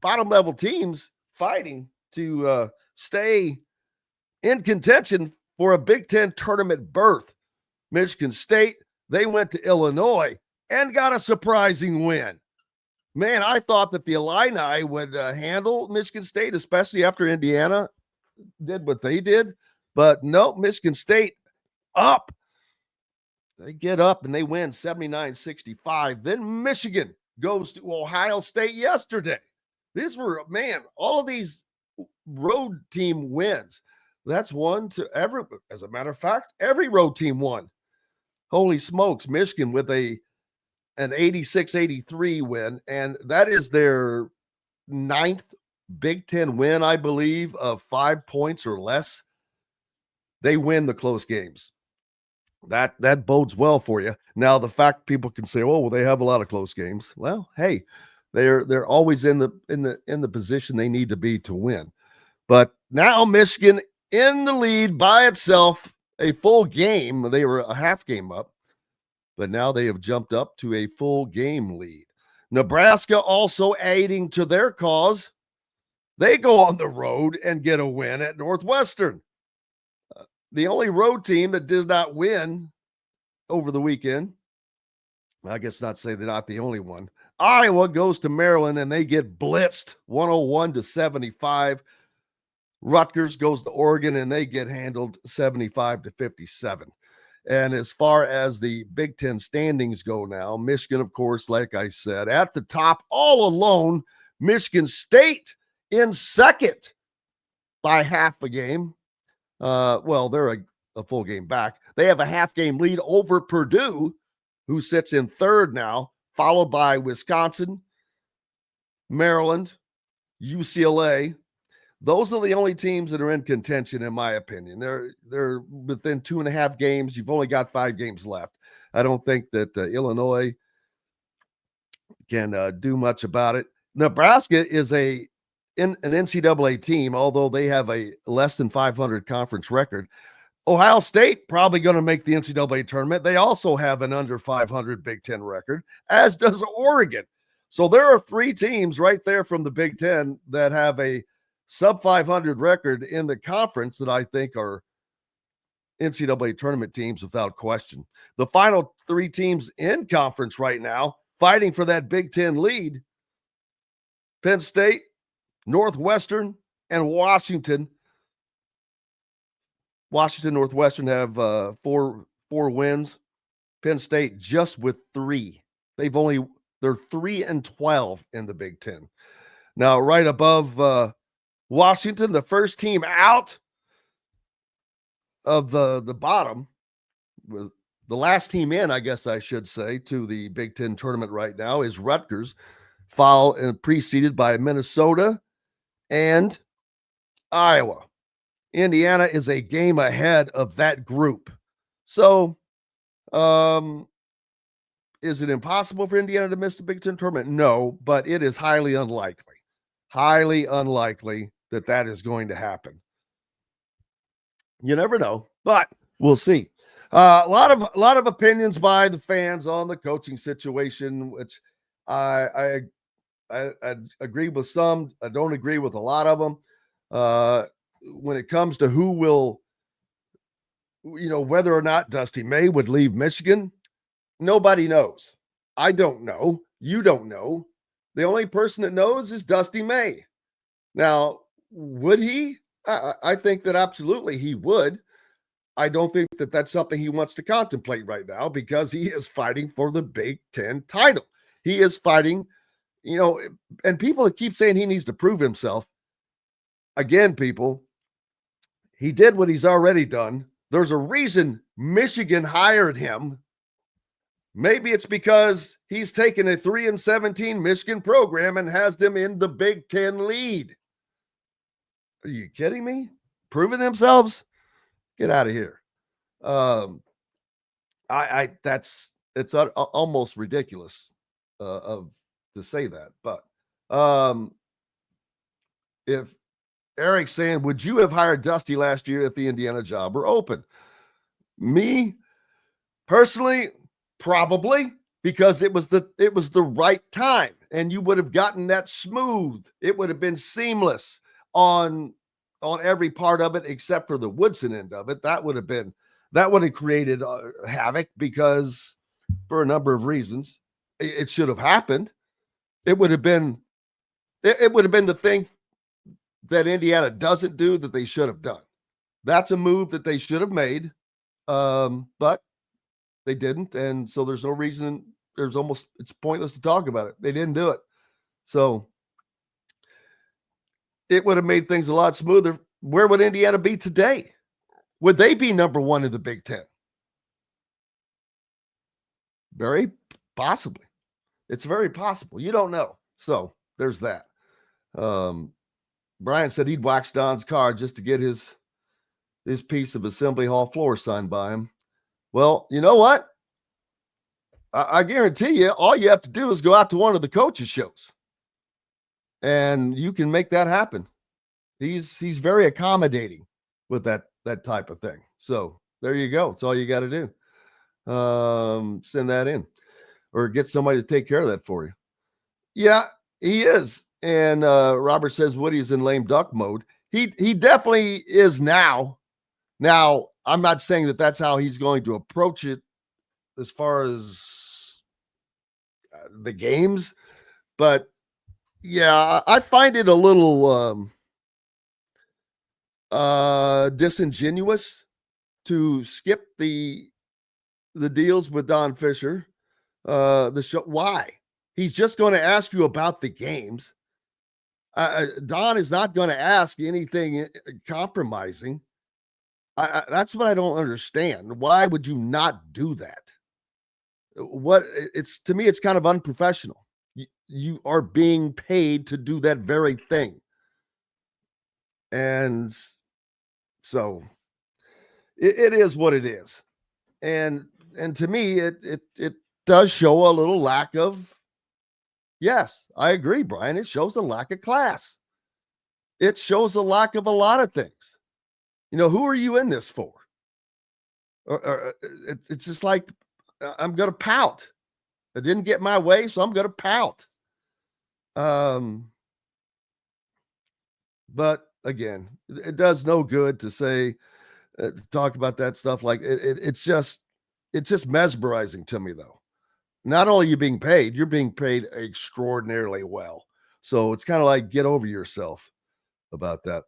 level teams fighting to stay in contention for a Big Ten tournament berth. Michigan State, they went to Illinois and got a surprising win. Man, I thought that the Illini would handle Michigan State, especially after Indiana did what they did. But no, Michigan State up. They get up and they win 79-65. Then Michigan goes to Ohio State yesterday. These were, man, all of these road team wins. That's one to every, as a matter of fact, every road team won. Holy smokes, Michigan with an 86-83 win, and that is their 9th Big Ten win, I believe, of 5 points or less. They win the close games. That bodes well for you. Now, the fact people can say, "Oh, well, they have a lot of close games." Well, hey, they're always in the position they need to be to win. But now Michigan in the lead by itself, a full game. They were a half game up, but now they have jumped up to a full game lead. Nebraska also aiding to their cause. They go on the road and get a win at Northwestern. The only road team that did not win over the weekend, I guess not say they're not the only one. Iowa goes to Maryland and they get blitzed 101-75. Rutgers goes to Oregon and they get handled 75-57. And as far as the Big Ten standings go now, Michigan, of course, like I said, at the top all alone. Michigan State in second by half a game. Well, they're a full game back. They have a half game lead over Purdue, who sits in third now, followed by Wisconsin, Maryland, UCLA. Those are the only teams that are in contention, in my opinion. They're within 2.5 games. You've only got 5 games left. I don't think that Illinois can do much about it. Nebraska is an NCAA team, although they have a less than 500 conference record. Ohio State probably going to make the NCAA tournament. They also have an under 500 Big Ten record, as does Oregon. So there are 3 teams right there from the Big Ten that have a sub 500 record in the conference that I think are NCAA tournament teams without question. The final 3 teams in conference right now fighting for that Big Ten lead: Penn State, Northwestern, and Washington. Washington, Northwestern have 4 wins. Penn State just with 3. They're 3-12 in the Big Ten. Now, right above Washington, the first team out of the bottom, the last team in, I guess I should say, to the Big Ten tournament right now is Rutgers, followed and preceded by Minnesota and Iowa. Indiana is a game ahead of that group. So, is it impossible for Indiana to miss the Big Ten tournament? No, but it is highly unlikely that that is going to happen. You never know, but we'll see. A lot of opinions by the fans on the coaching situation, which I agree with some. I don't agree with a lot of them. When it comes to who will, whether or not Dusty May would leave Michigan, nobody knows. I don't know. You don't know. The only person that knows is Dusty May. Now, would he? I think that absolutely he would. I don't think that that's something he wants to contemplate right now because he is fighting for the Big Ten title. He is fighting, and people keep saying he needs to prove himself. Again, people, he did what he's already done. There's a reason Michigan hired him. Maybe it's because he's taken a 3-17 Michigan program and has them in the Big Ten lead. Are you kidding me? Proving themselves? Get out of here. It's almost ridiculous to say that. But if Eric's saying, would you have hired Dusty last year if the Indiana job were open? Me personally, probably, because it was the right time, and you would have gotten that smooth. It would have been seamless on every part of it except for the Woodson end of it. That would have created havoc because for a number of reasons it should have happened. It would have been the thing that Indiana doesn't do that they should have done. That's a move that they should have made, but they didn't, and so there's no reason. It's pointless to talk about it. They didn't do it, so it would have made things a lot smoother. Where would Indiana be today? Would they be number 1 in the Big Ten? Very possibly. It's very possible. You don't know. So there's that. Brian said he'd wax Don's car just to get his piece of Assembly Hall floor signed by him. Well, you know what? I guarantee you, all you have to do is go out to one of the coaches' shows, and you can make that happen. He's very accommodating with that type of thing. So there you go. It's all you got to do. Send that in, or get somebody to take care of that for you. Yeah, he is. And Robert says Woody's in lame duck mode. He definitely is now. Now, I'm not saying that that's how he's going to approach it as far as the games, but yeah, I find it a little disingenuous to skip the the deals with Don Fischer. The show, why? He's just going to ask you about the games. Don is not going to ask anything compromising. That's what I don't understand. Why would you not do that? To me, it's kind of unprofessional. You are being paid to do that very thing. And so it is what it is. And to me, it does show a little lack of, yes, I agree, Brian. It shows a lack of class. It shows a lack of a lot of things. Who are you in this for? It's just like, I'm going to pout. I didn't get my way, so I'm going to pout. But again, it does no good to say, talk about that stuff. Like it's just mesmerizing to me, though. Not only are you being paid, you're being paid extraordinarily well. So it's kind of like, get over yourself about that.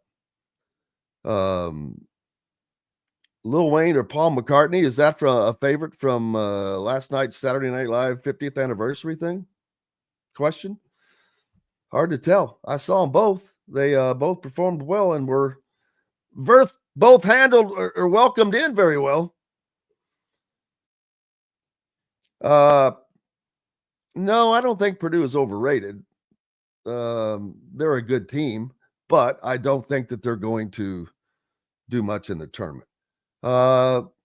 Lil Wayne or Paul McCartney, is that from a favorite from last night's Saturday Night Live 50th anniversary thing? Question. Hard to tell. I saw them both. They both performed well and were both handled or welcomed in very well. No, I don't think Purdue is overrated. They're a good team, but I don't think that they're going to do much in the tournament.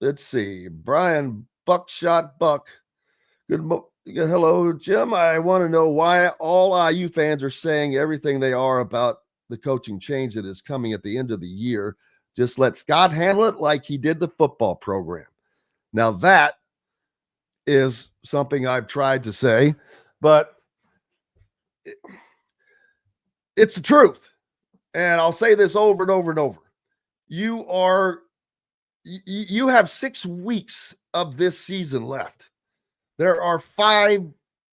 Let's see. Brian Buckshot Buck. Hello, Jim. I want to know why all IU fans are saying everything they are about the coaching change that is coming at the end of the year. Just let Scott handle it like he did the football program. Now that is something I've tried to say, but it's the truth. And I'll say this over and over and over. You have 6 weeks of this season left. There are 5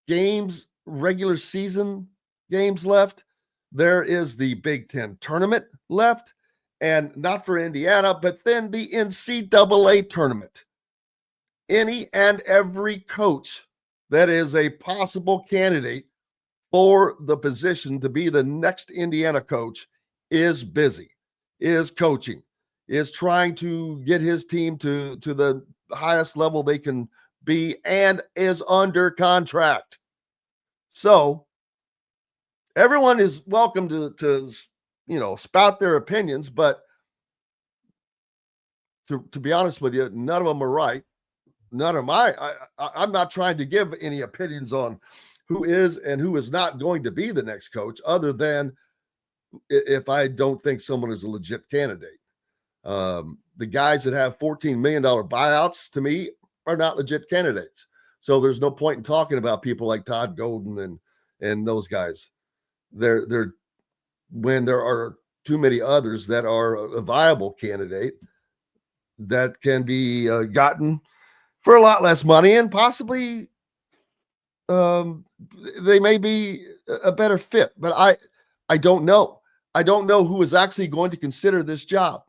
games, regular season games left. There is the Big Ten tournament left, and not for Indiana, but then the NCAA tournament. Any and every coach that is a possible candidate for the position to be the next Indiana coach is busy, is coaching, is trying to get his team to the highest level they can be, and is under contract. So everyone is welcome to spout their opinions, but to be honest with you, none of them are right. None of I'm not trying to give any opinions on who is and who is not going to be the next coach, other than if I don't think someone is a legit candidate. The guys that have $14 million buyouts, to me, are not legit candidates. So there's no point in talking about people like Todd Golden and those guys. They're when there are too many others that are a viable candidate that can be gotten for a lot less money, and possibly they may be a better fit. But I don't know. I don't know who is actually going to consider this job.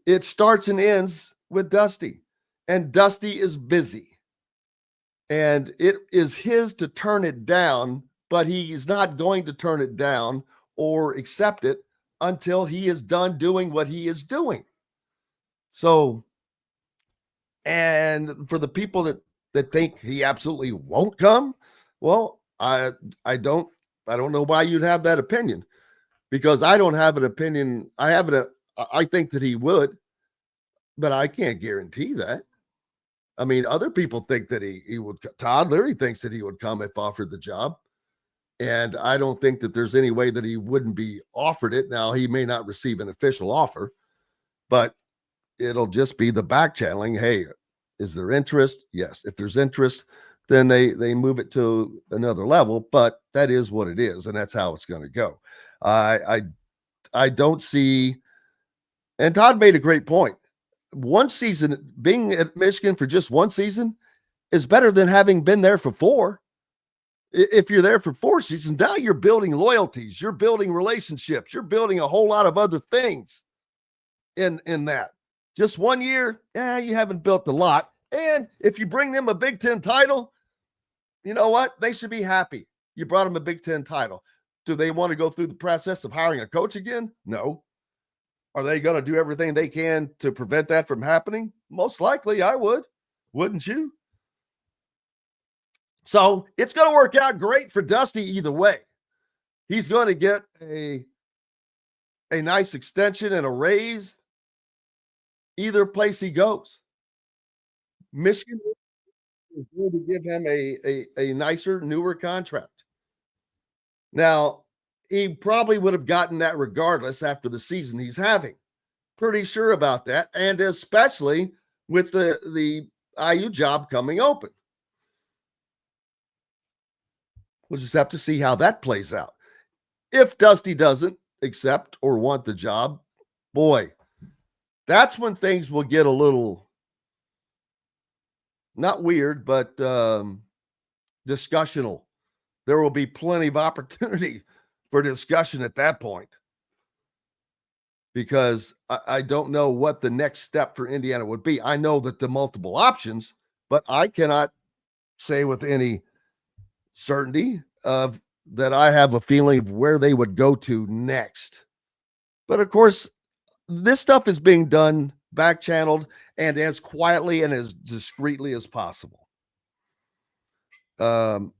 It starts and ends with Dusty, and Dusty is busy, and it is his to turn it down, but he is not going to turn it down or accept it until he is done doing what he is doing. So, and for the people that think he absolutely won't come, well, I don't know why you'd have that opinion, because I don't have an opinion. I think that he would, but I can't guarantee that. I mean, other people think that he would. Todd Leary thinks that he would come if offered the job. And I don't think that there's any way that he wouldn't be offered it. Now, he may not receive an official offer, but it'll just be the back channeling. Hey, is there interest? Yes. If there's interest, then they move it to another level, but that is what it is. And that's how it's going to go. I don't see, and Todd made a great point. One season, being at Michigan for just one season is better than having been there for 4. If you're there for 4 seasons, now you're building loyalties, you're building relationships, you're building a whole lot of other things in that. Just 1 year, you haven't built a lot. And if you bring them a Big Ten title, you know what? They should be happy. You brought them a Big Ten title. Do they want to go through the process of hiring a coach again? No. Are they going to do everything they can to prevent that from happening? Most likely, I would. Wouldn't you? So it's going to work out great for Dusty either way. He's going to get a nice extension and a raise either place he goes. Michigan is going to give him a nicer, newer contract. Now, he probably would have gotten that regardless after the season he's having. Pretty sure about that, and especially with the IU job coming open. We'll just have to see how that plays out. If Dusty doesn't accept or want the job, boy, that's when things will get a little, not weird, but discussional. There will be plenty of opportunity for discussion at that point, because I don't know what the next step for Indiana would be. I know that the multiple options, but I cannot say with any certainty of that I have a feeling of where they would go to next. But of course, this stuff is being done back channeled and as quietly and as discreetly as possible. I'm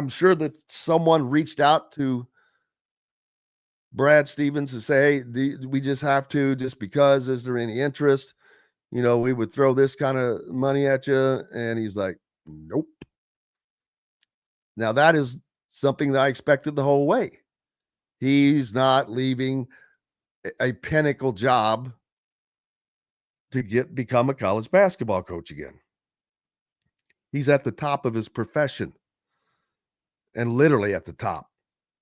sure that someone reached out to Brad Stevens to say, hey, we just have to, just because, is there any interest? You know, we would throw this kind of money at you. And he's like, nope. Now, that is something that I expected the whole way. He's not leaving a pinnacle job to become a college basketball coach again. He's at the top of his profession, and literally at the top.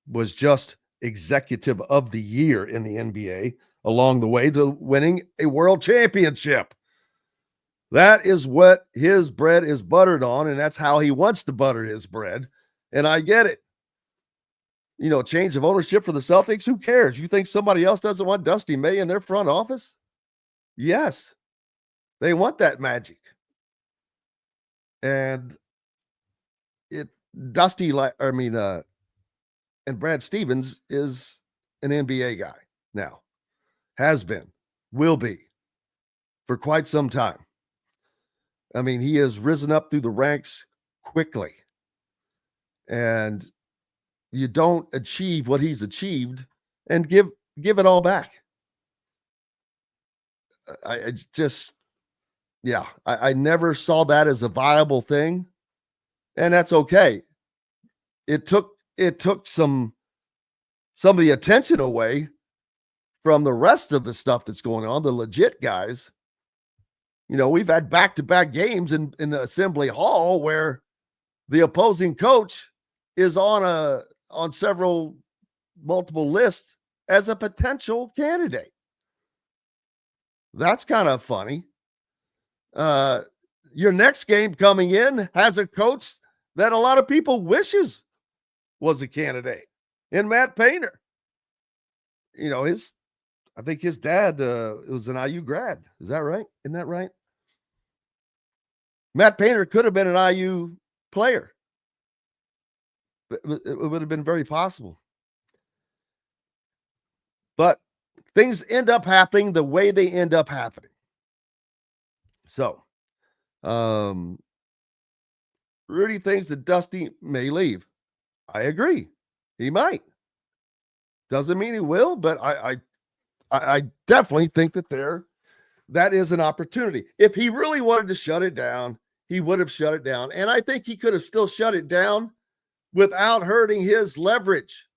Was just executive of the year in the NBA along the way to winning a world championship. That is what his bread is buttered on, and that's how he wants to butter his bread. And I get it. You know, change of ownership for the Celtics, who cares? You think somebody else doesn't want Dusty May in their front office? Yes. They want that magic. And and Brad Stevens is an NBA guy now. Has been, will be for quite some time. I mean, he has risen up through the ranks quickly. And you don't achieve what he's achieved and give it all back. I never saw that as a viable thing, and that's okay. It took some of the attention away from the rest of the stuff that's going on, the legit guys. You know, we've had back-to-back games in Assembly Hall where the opposing coach is on multiple lists as a potential candidate. That's kind of funny. Your next game coming in has a coach that a lot of people wishes was a candidate in Matt Painter. You know, I think his dad was an IU grad. Is that right? Isn't that right? Matt Painter could have been an IU player. It would have been very possible. But things end up happening the way they end up happening. So, Rudy thinks that Dusty may leave. I agree. He might. Doesn't mean he will, but I definitely think that is an opportunity. If he really wanted to shut it down, he would have shut it down. And I think he could have still shut it down without hurting his leverage,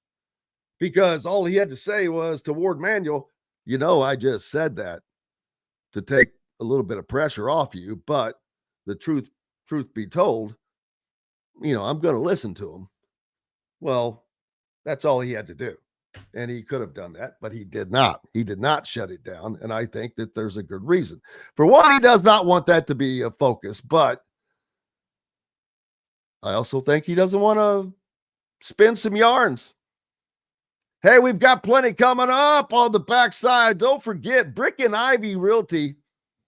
because all he had to say was to Ward Manuel, you know, I just said that to take a little bit of pressure off you, but the truth be told, you know, I'm going to listen to him. Well, that's all he had to do. And he could have done that, but he did not. He did not shut it down. And I think that there's a good reason. For one, he does not want that to be a focus, but I also think he doesn't want to spin some yarns. Hey, we've got plenty coming up on the backside. Don't forget Brick and Ivy Realty.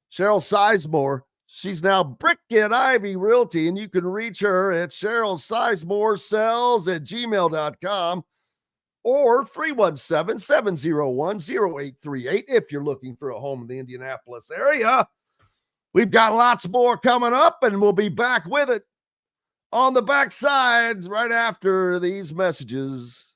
Cheryl Sizemore. She's now Brick and Ivy Realty, and you can reach her at CherylSizemore@gmail.com or 317-701-0838 if you're looking for a home in the Indianapolis area. We've got lots more coming up, and we'll be back with it on the backside right after these messages.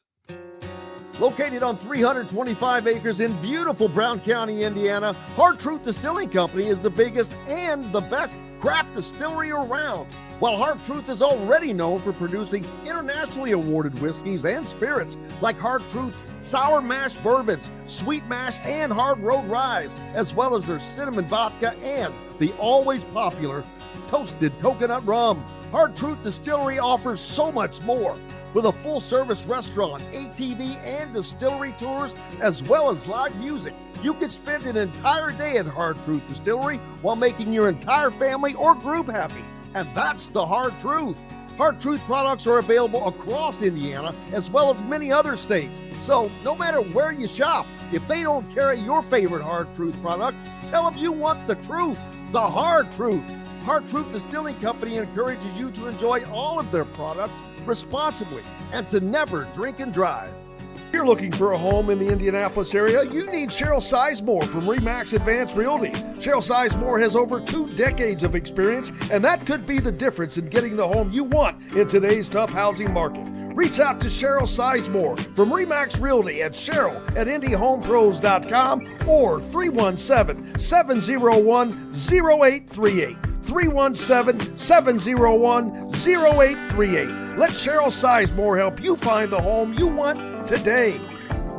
Located on 325 acres in beautiful Brown County, Indiana, Hard Truth Distilling Company is the biggest and the best craft distillery around. While Hard Truth is already known for producing internationally awarded whiskeys and spirits like Hard Truth's sour mash bourbons, sweet mash, and hard road ryes, as well as their cinnamon vodka and the always popular toasted coconut rum. Hard Truth Distillery offers so much more. With a full-service restaurant, ATV, and distillery tours, as well as live music, you can spend an entire day at Hard Truth Distillery while making your entire family or group happy. And that's the Hard Truth. Hard Truth products are available across Indiana, as well as many other states. So no matter where you shop, if they don't carry your favorite Hard Truth product, tell them you want the truth, the Hard Truth. Hard Truth Distilling Company encourages you to enjoy all of their products responsibly and to never drink and drive. If you're looking for a home in the Indianapolis area, you need Cheryl Sizemore from RE/MAX Advanced Realty. Cheryl Sizemore has over 2 decades of experience, and that could be the difference in getting the home you want in today's tough housing market. Reach out to Cheryl Sizemore from RE/MAX Realty at cheryl@indyhomepros.com or 317-701-0838. 317-701-0838. Let Cheryl Sizemore help you find the home you want today.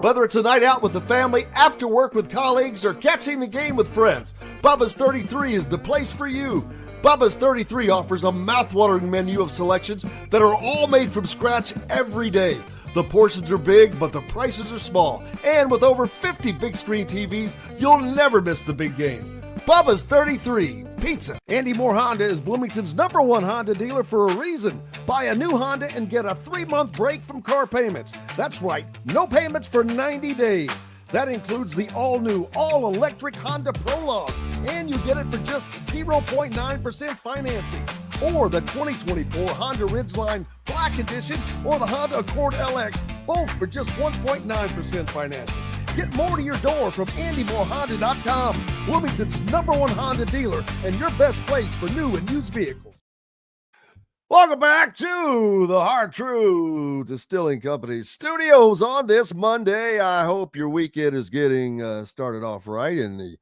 Whether it's a night out with the family, after work with colleagues, or catching the game with friends, Bubba's 33 is the place for you. Bubba's 33 offers a mouthwatering menu of selections that are all made from scratch every day. The portions are big, but the prices are small. And with over 50 big screen TVs, you'll never miss the big game. Bubba's 33 Pizza. Andy Moore Honda is Bloomington's #1 Honda dealer for a reason. Buy a new Honda and get a 3-month break from car payments. That's right, no payments for 90 days. That includes the all-new, all-electric Honda Prologue, and you get it for just 0.9% financing. Or the 2024 Honda Ridgeline Black Edition or the Honda Accord LX, both for just 1.9% financing. Get more to your door from AndyMooreHonda.com, Bloomington's #1 Honda dealer and your best place for new and used vehicles. Welcome back to the Hard Truth Distilling Company studios on this Monday. I hope your weekend is getting started off right and the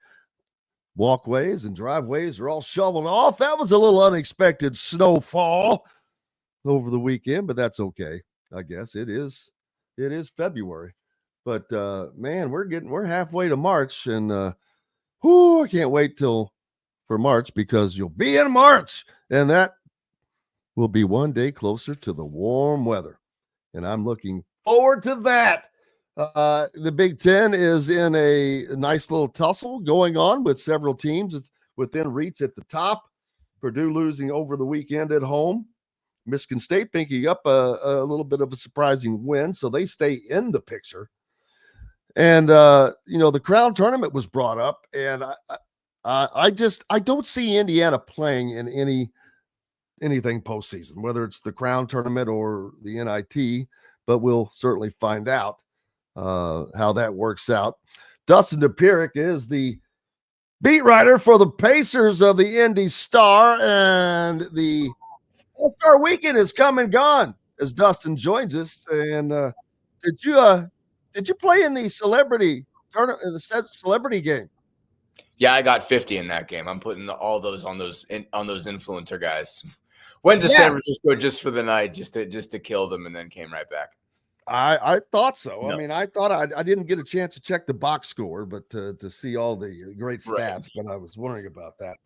walkways and driveways are all shoveled off. That was a little unexpected snowfall over the weekend, but that's okay. I guess it is February. But man, we're halfway to March, and I can't wait for March because you'll be in March, and that will be one day closer to the warm weather, and I'm looking forward to that. The Big Ten is in a nice little tussle going on with several teams within reach at the top. Purdue losing over the weekend at home. Michigan State picking up a little bit of a surprising win, so they stay in the picture. And, the Crown Tournament was brought up, and I don't see Indiana playing in anything postseason, whether it's the Crown Tournament or the NIT, but we'll certainly find out how that works out. Dustin Dopirak is the beat writer for the Pacers of the Indy Star, and the All-Star Weekend is come and gone as Dustin joins us. And did you play in the celebrity tournament, the celebrity game? Yeah, I got 50 in that game. I'm putting all those on those influencer guys. Went to San Francisco just for the night, just to kill them, and then came right back. I thought so. No. I mean, I thought I didn't get a chance to check the box score, but to see all the great stats. Right. But I was wondering about that.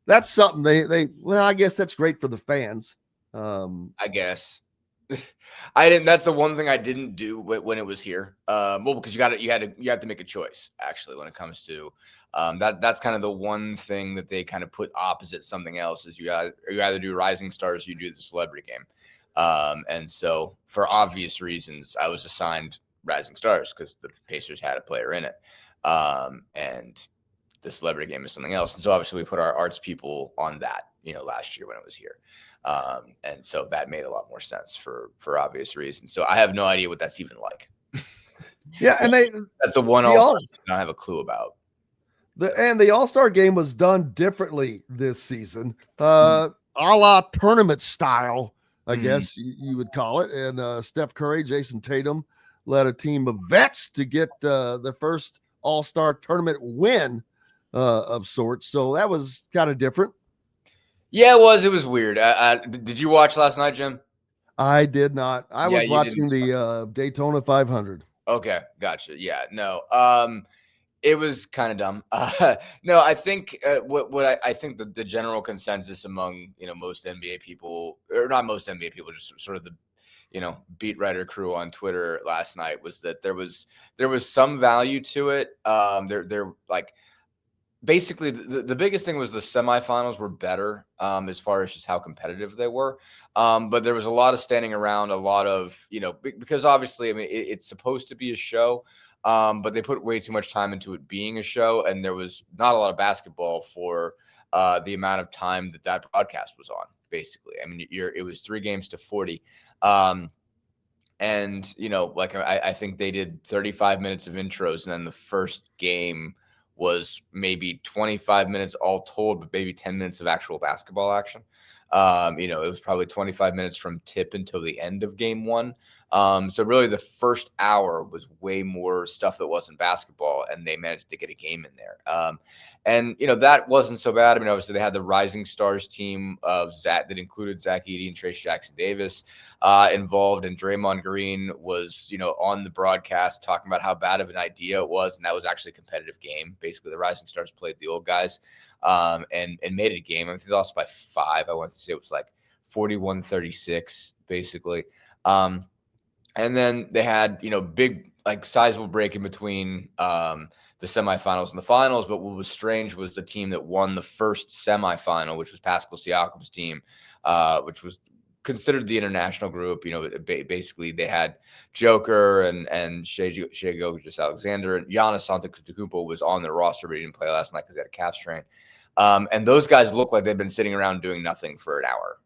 That's something well, I guess that's great for the fans. I guess. I didn't. That's the one thing I didn't do when it was here. Because you have to make a choice actually when it comes to that's kind of the one thing that they kind of put opposite something else is you either do Rising Stars or you do the celebrity game. And so for obvious reasons, I was assigned Rising Stars because the Pacers had a player in it. And the celebrity game is something else. And so obviously we put our arts people on that, last year when it was here. And so that made a lot more sense for obvious reasons. So I have no idea what that's even like. Yeah. And that's the one All-Star I don't have a clue about. The All-Star game was done differently this season, a la tournament style, I guess you would call it. And Steph Curry, Jason Tatum led a team of vets to get the first All-Star tournament win of sorts. So that was kind of different. Yeah, it was. It was weird. Did you watch last night, Jim? I did not. I was watching the Daytona 500. Okay, gotcha. Yeah, no. It was kind of dumb. No, I think I think the general consensus among most NBA people, or not most NBA people, just sort of the beat writer crew on Twitter last night, was that there was some value to it. They're like, basically the biggest thing was the semifinals were better as far as just how competitive they were. But there was a lot of standing around, a lot of, because obviously, I mean, it's supposed to be a show, but they put way too much time into it being a show. And there was not a lot of basketball for the amount of time that broadcast was on, basically. I mean, it was 3 games to 40. And, like I think they did 35 minutes of intros, and then the first game was maybe 25 minutes all told, but maybe 10 minutes of actual basketball action. It was probably 25 minutes from tip until the end of game 1. So really the first hour was way more stuff that wasn't basketball, and they managed to get a game in there. And that wasn't so bad. I mean, obviously they had the Rising Stars team of that included Zach Edey and Trace Jackson Davis involved, and Draymond Green was, on the broadcast talking about how bad of an idea it was, and that was actually a competitive game. Basically, the Rising Stars played the old guys and made it a game. I think they lost by 5. I want to say it was like 41-36, basically. And then they had, big, like, sizable break in between the semifinals and the finals. But what was strange was the team that won the first semifinal, which was Pascal Siakam's team, which was considered the international group. Basically they had Joker and Shai Gilgeous-Alexander, and Giannis Antetokounmpo was on their roster, but he didn't play last night because he had a calf strain. And those guys look like they've been sitting around doing nothing for an hour.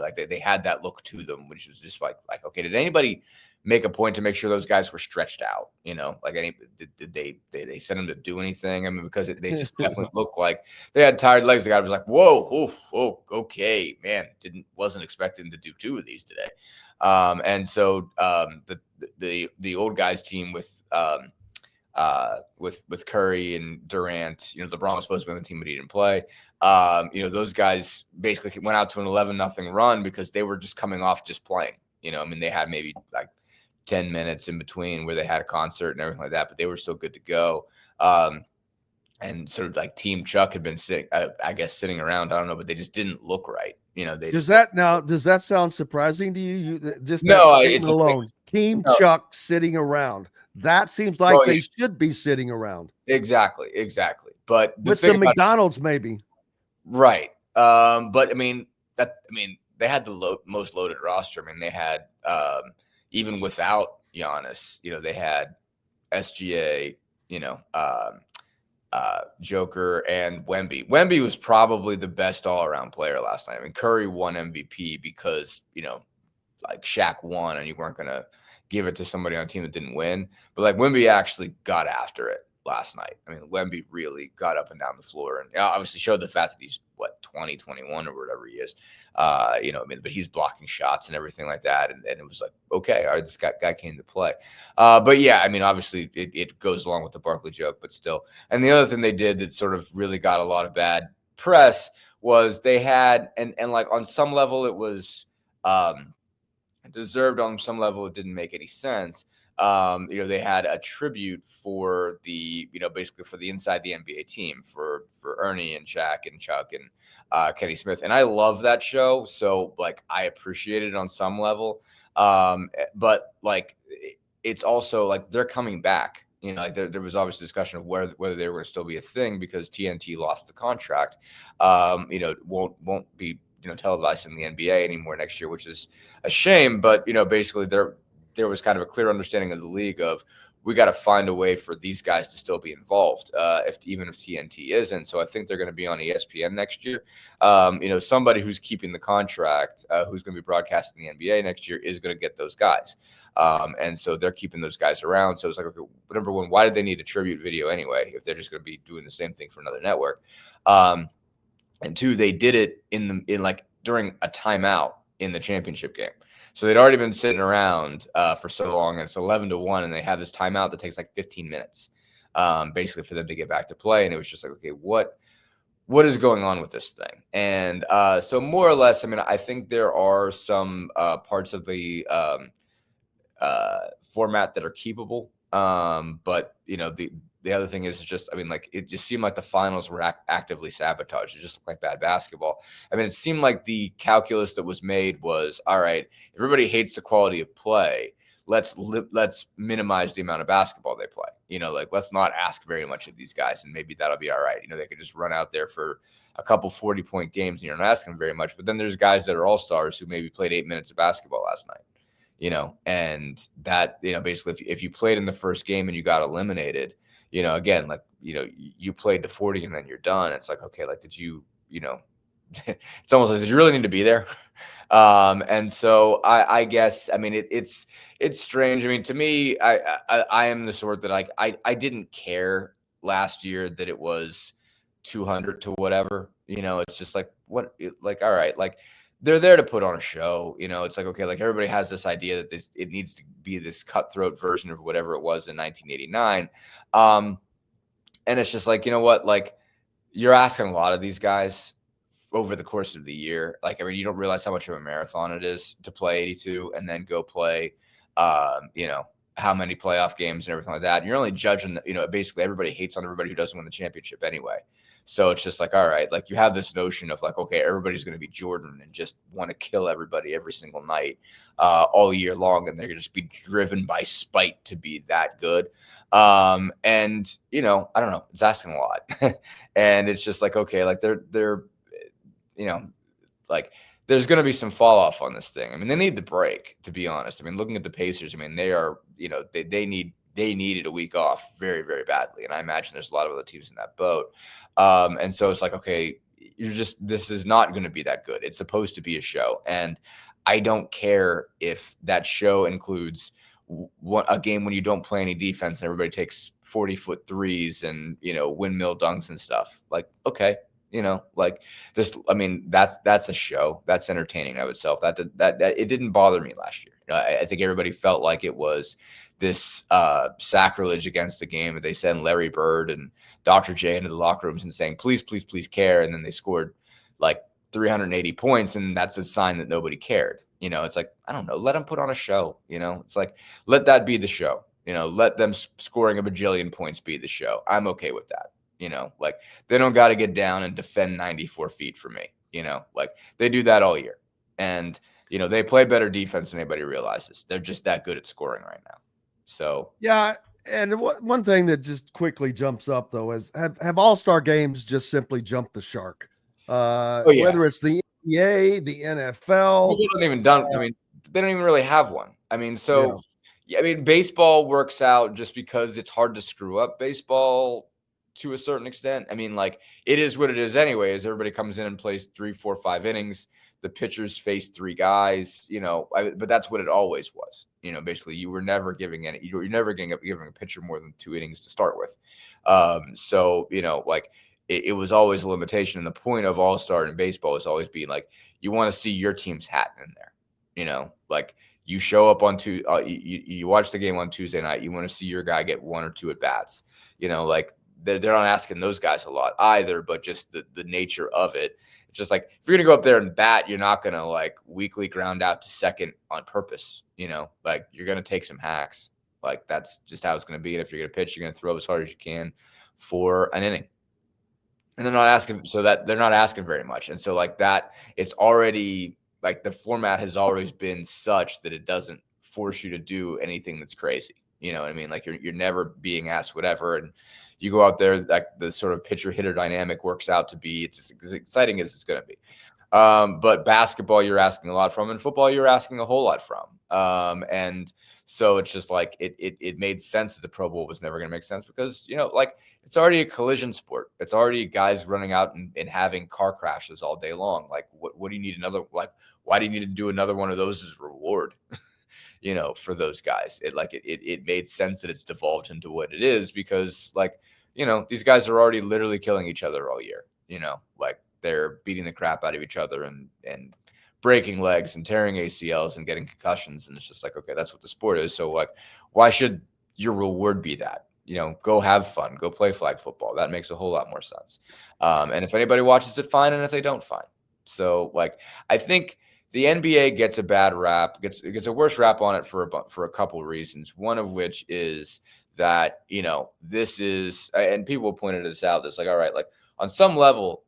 Like they had that look to them, which was just like, okay, did anybody make a point to make sure those guys were stretched out? Like did they send them to do anything? I mean, because they just definitely looked like they had tired legs. The guy was like, whoa, okay, man, wasn't expecting to do 2 of these today. And so the old guys team with Curry and Durant, LeBron was supposed to be on the team, but he didn't play. Those guys basically went out to an 11-0 run because they were just coming off just playing. I mean, they had maybe like 10 minutes in between where they had a concert and everything like that, but they were still good to go. And sort of like Team Chuck had been sitting around. I don't know, but they just didn't look right. Does that sound surprising to you? It's alone. Team Chuck sitting around. That seems like they should be sitting around. Exactly. But with some McDonald's, maybe. Right. But I mean, they had the most loaded roster. I mean, they had even without Giannis, they had SGA, Joker, and Wemby. Wemby was probably the best all-around player last night. I mean, Curry won MVP because, like Shaq won, and you weren't going to give it to somebody on a team that didn't win. But like Wemby actually got after it last night. I mean, Wemby really got up and down the floor, and obviously showed the fact that he's 20, 21 or whatever he is. But he's blocking shots and everything like that. And it was like, okay, all right, this guy came to play. But yeah, I mean, obviously it goes along with the Barkley joke, but still. And the other thing they did that sort of really got a lot of bad press was they had, and like on some level it was deserved, on some level it didn't make any sense. They had a tribute for the, basically for the Inside the NBA team for Ernie and Shaq and Chuck and Kenny Smith. And I love that show. So like, I appreciate it on some level. But like, it's also like they're coming back. Like there was obviously discussion of whether they were going to still be a thing because TNT lost the contract. Won't be televised in the NBA anymore next year, which is a shame. But, basically there was kind of a clear understanding of the league of, we got to find a way for these guys to still be involved, even if TNT isn't. So I think they're going to be on ESPN next year. Somebody who's keeping the contract, who's going to be broadcasting the NBA next year, is going to get those guys. And so they're keeping those guys around. So it's like, okay, number one, why did they need a tribute video anyway if they're just going to be doing the same thing for another network? And two, they did it during a timeout in the championship game. So they'd already been sitting around for so long, and it's 11-1, and they have this timeout that takes like 15 minutes, basically for them to get back to play. And it was just like, okay, what is going on with this thing? And so more or less, I think there are some parts of the format that are keepable, but the other thing is just, it just seemed like the finals were actively sabotaged. It just looked like bad basketball. It seemed like the calculus that was made was, all right, everybody hates the quality of play. Let's minimize the amount of basketball they play. Let's not ask very much of these guys, and maybe that'll be all right. They could just run out there for a couple 40-point games, and you're not asking very much. But then there's guys that are all-stars who maybe played 8 minutes of basketball last night, and that, basically if you played in the first game and you got eliminated, again, you played to 40 and then you're done. It's like, okay, did you, it's almost like, did you really need to be there? And so I guess, it's strange. To me, I am the sort that I didn't care last year that it was 200 to whatever, it's just like, all right, they're there to put on a show. It's like, okay, everybody has this idea that it needs to be this cutthroat version of whatever it was in 1989. And it's just like, you're asking a lot of these guys over the course of the year. You don't realize how much of a marathon it is to play 82 and then go play, how many playoff games and everything like that. And you're only judging, basically everybody hates on everybody who doesn't win the championship anyway. So it's just like, all right, you have this notion of okay, everybody's going to be Jordan and just want to kill everybody every single night all year long. And they're going to just be driven by spite to be that good. And, I don't know, it's asking a lot. And it's just like, okay, they're there's going to be some fall off on this thing. They need the break, to be honest. Looking at the Pacers, they are, they needed a week off very, very badly. And I imagine there's a lot of other teams in that boat. And so it's like, okay, this is not going to be that good. It's supposed to be a show. And I don't care if that show includes a game when you don't play any defense and everybody takes 40-foot threes and, windmill dunks and stuff. Okay. That's a show. That's entertaining of itself. That it didn't bother me last year. I think everybody felt like it was this sacrilege against the game. They send Larry Bird and Dr. J into the locker rooms and saying, please, please, please care. And then they scored 380 points. And that's a sign that nobody cared. It's like, I don't know, let them put on a show. It's like, let that be the show. Let them scoring a bajillion points be the show. I'm okay with that. They don't got to get down and defend 94 feet for me. They do that all year. And, they play better defense than anybody realizes. They're just that good at scoring right now. So, yeah. And one thing that just quickly jumps up, though, is have all-star games just simply jumped the shark? Whether it's the NBA, the NFL. People don't even done. They don't even really have one. Baseball works out just because it's hard to screw up baseball to a certain extent. It is what it is anyways. Everybody comes in and plays 3, 4, 5 innings. The pitchers face 3 guys, but that's what it always was. Basically you were never giving you're never giving a pitcher more than 2 innings to start with. It was always a limitation. And the point of all-star in baseball is always being you want to see your team's hat in there, you show up on you watch the game on Tuesday night. You want to see your guy get 1 or 2 at bats, they're not asking those guys a lot either, but just the nature of it. It's just if you're going to go up there and bat, you're not going to weakly ground out to second on purpose. You're going to take some hacks. That's just how it's going to be. And if you're going to pitch, you're going to throw as hard as you can for an inning. And they're not asking, so that they're not asking very much. And so that, it's already the format has always been such that it doesn't force you to do anything that's crazy. You know what I mean? You're never being asked whatever. And you go out there, the sort of pitcher hitter dynamic works out to be, it's as exciting as it's going to be. But basketball, you're asking a lot from, and football, you're asking a whole lot from. And so it's just like it made sense that the Pro Bowl was never going to make sense because, like it's already a collision sport. It's already guys running out and having car crashes all day long. Like, what do you need another? Like, why do you need to do another one of those as a reward? For those guys, it made sense that it's devolved into what it is because, like, these guys are already literally killing each other all year. Like they're beating the crap out of each other and breaking legs and tearing ACLs and getting concussions. And it's just like, okay, that's what the sport is. So like, why should your reward be that? Go have fun, go play flag football. That makes a whole lot more sense. And if anybody watches it, fine. And if they don't, fine. So like, I think the NBA gets a bad rap, gets a worse rap on it for a couple of reasons. One of which is that, this is, and people pointed this out. It's like, all right, like on some level,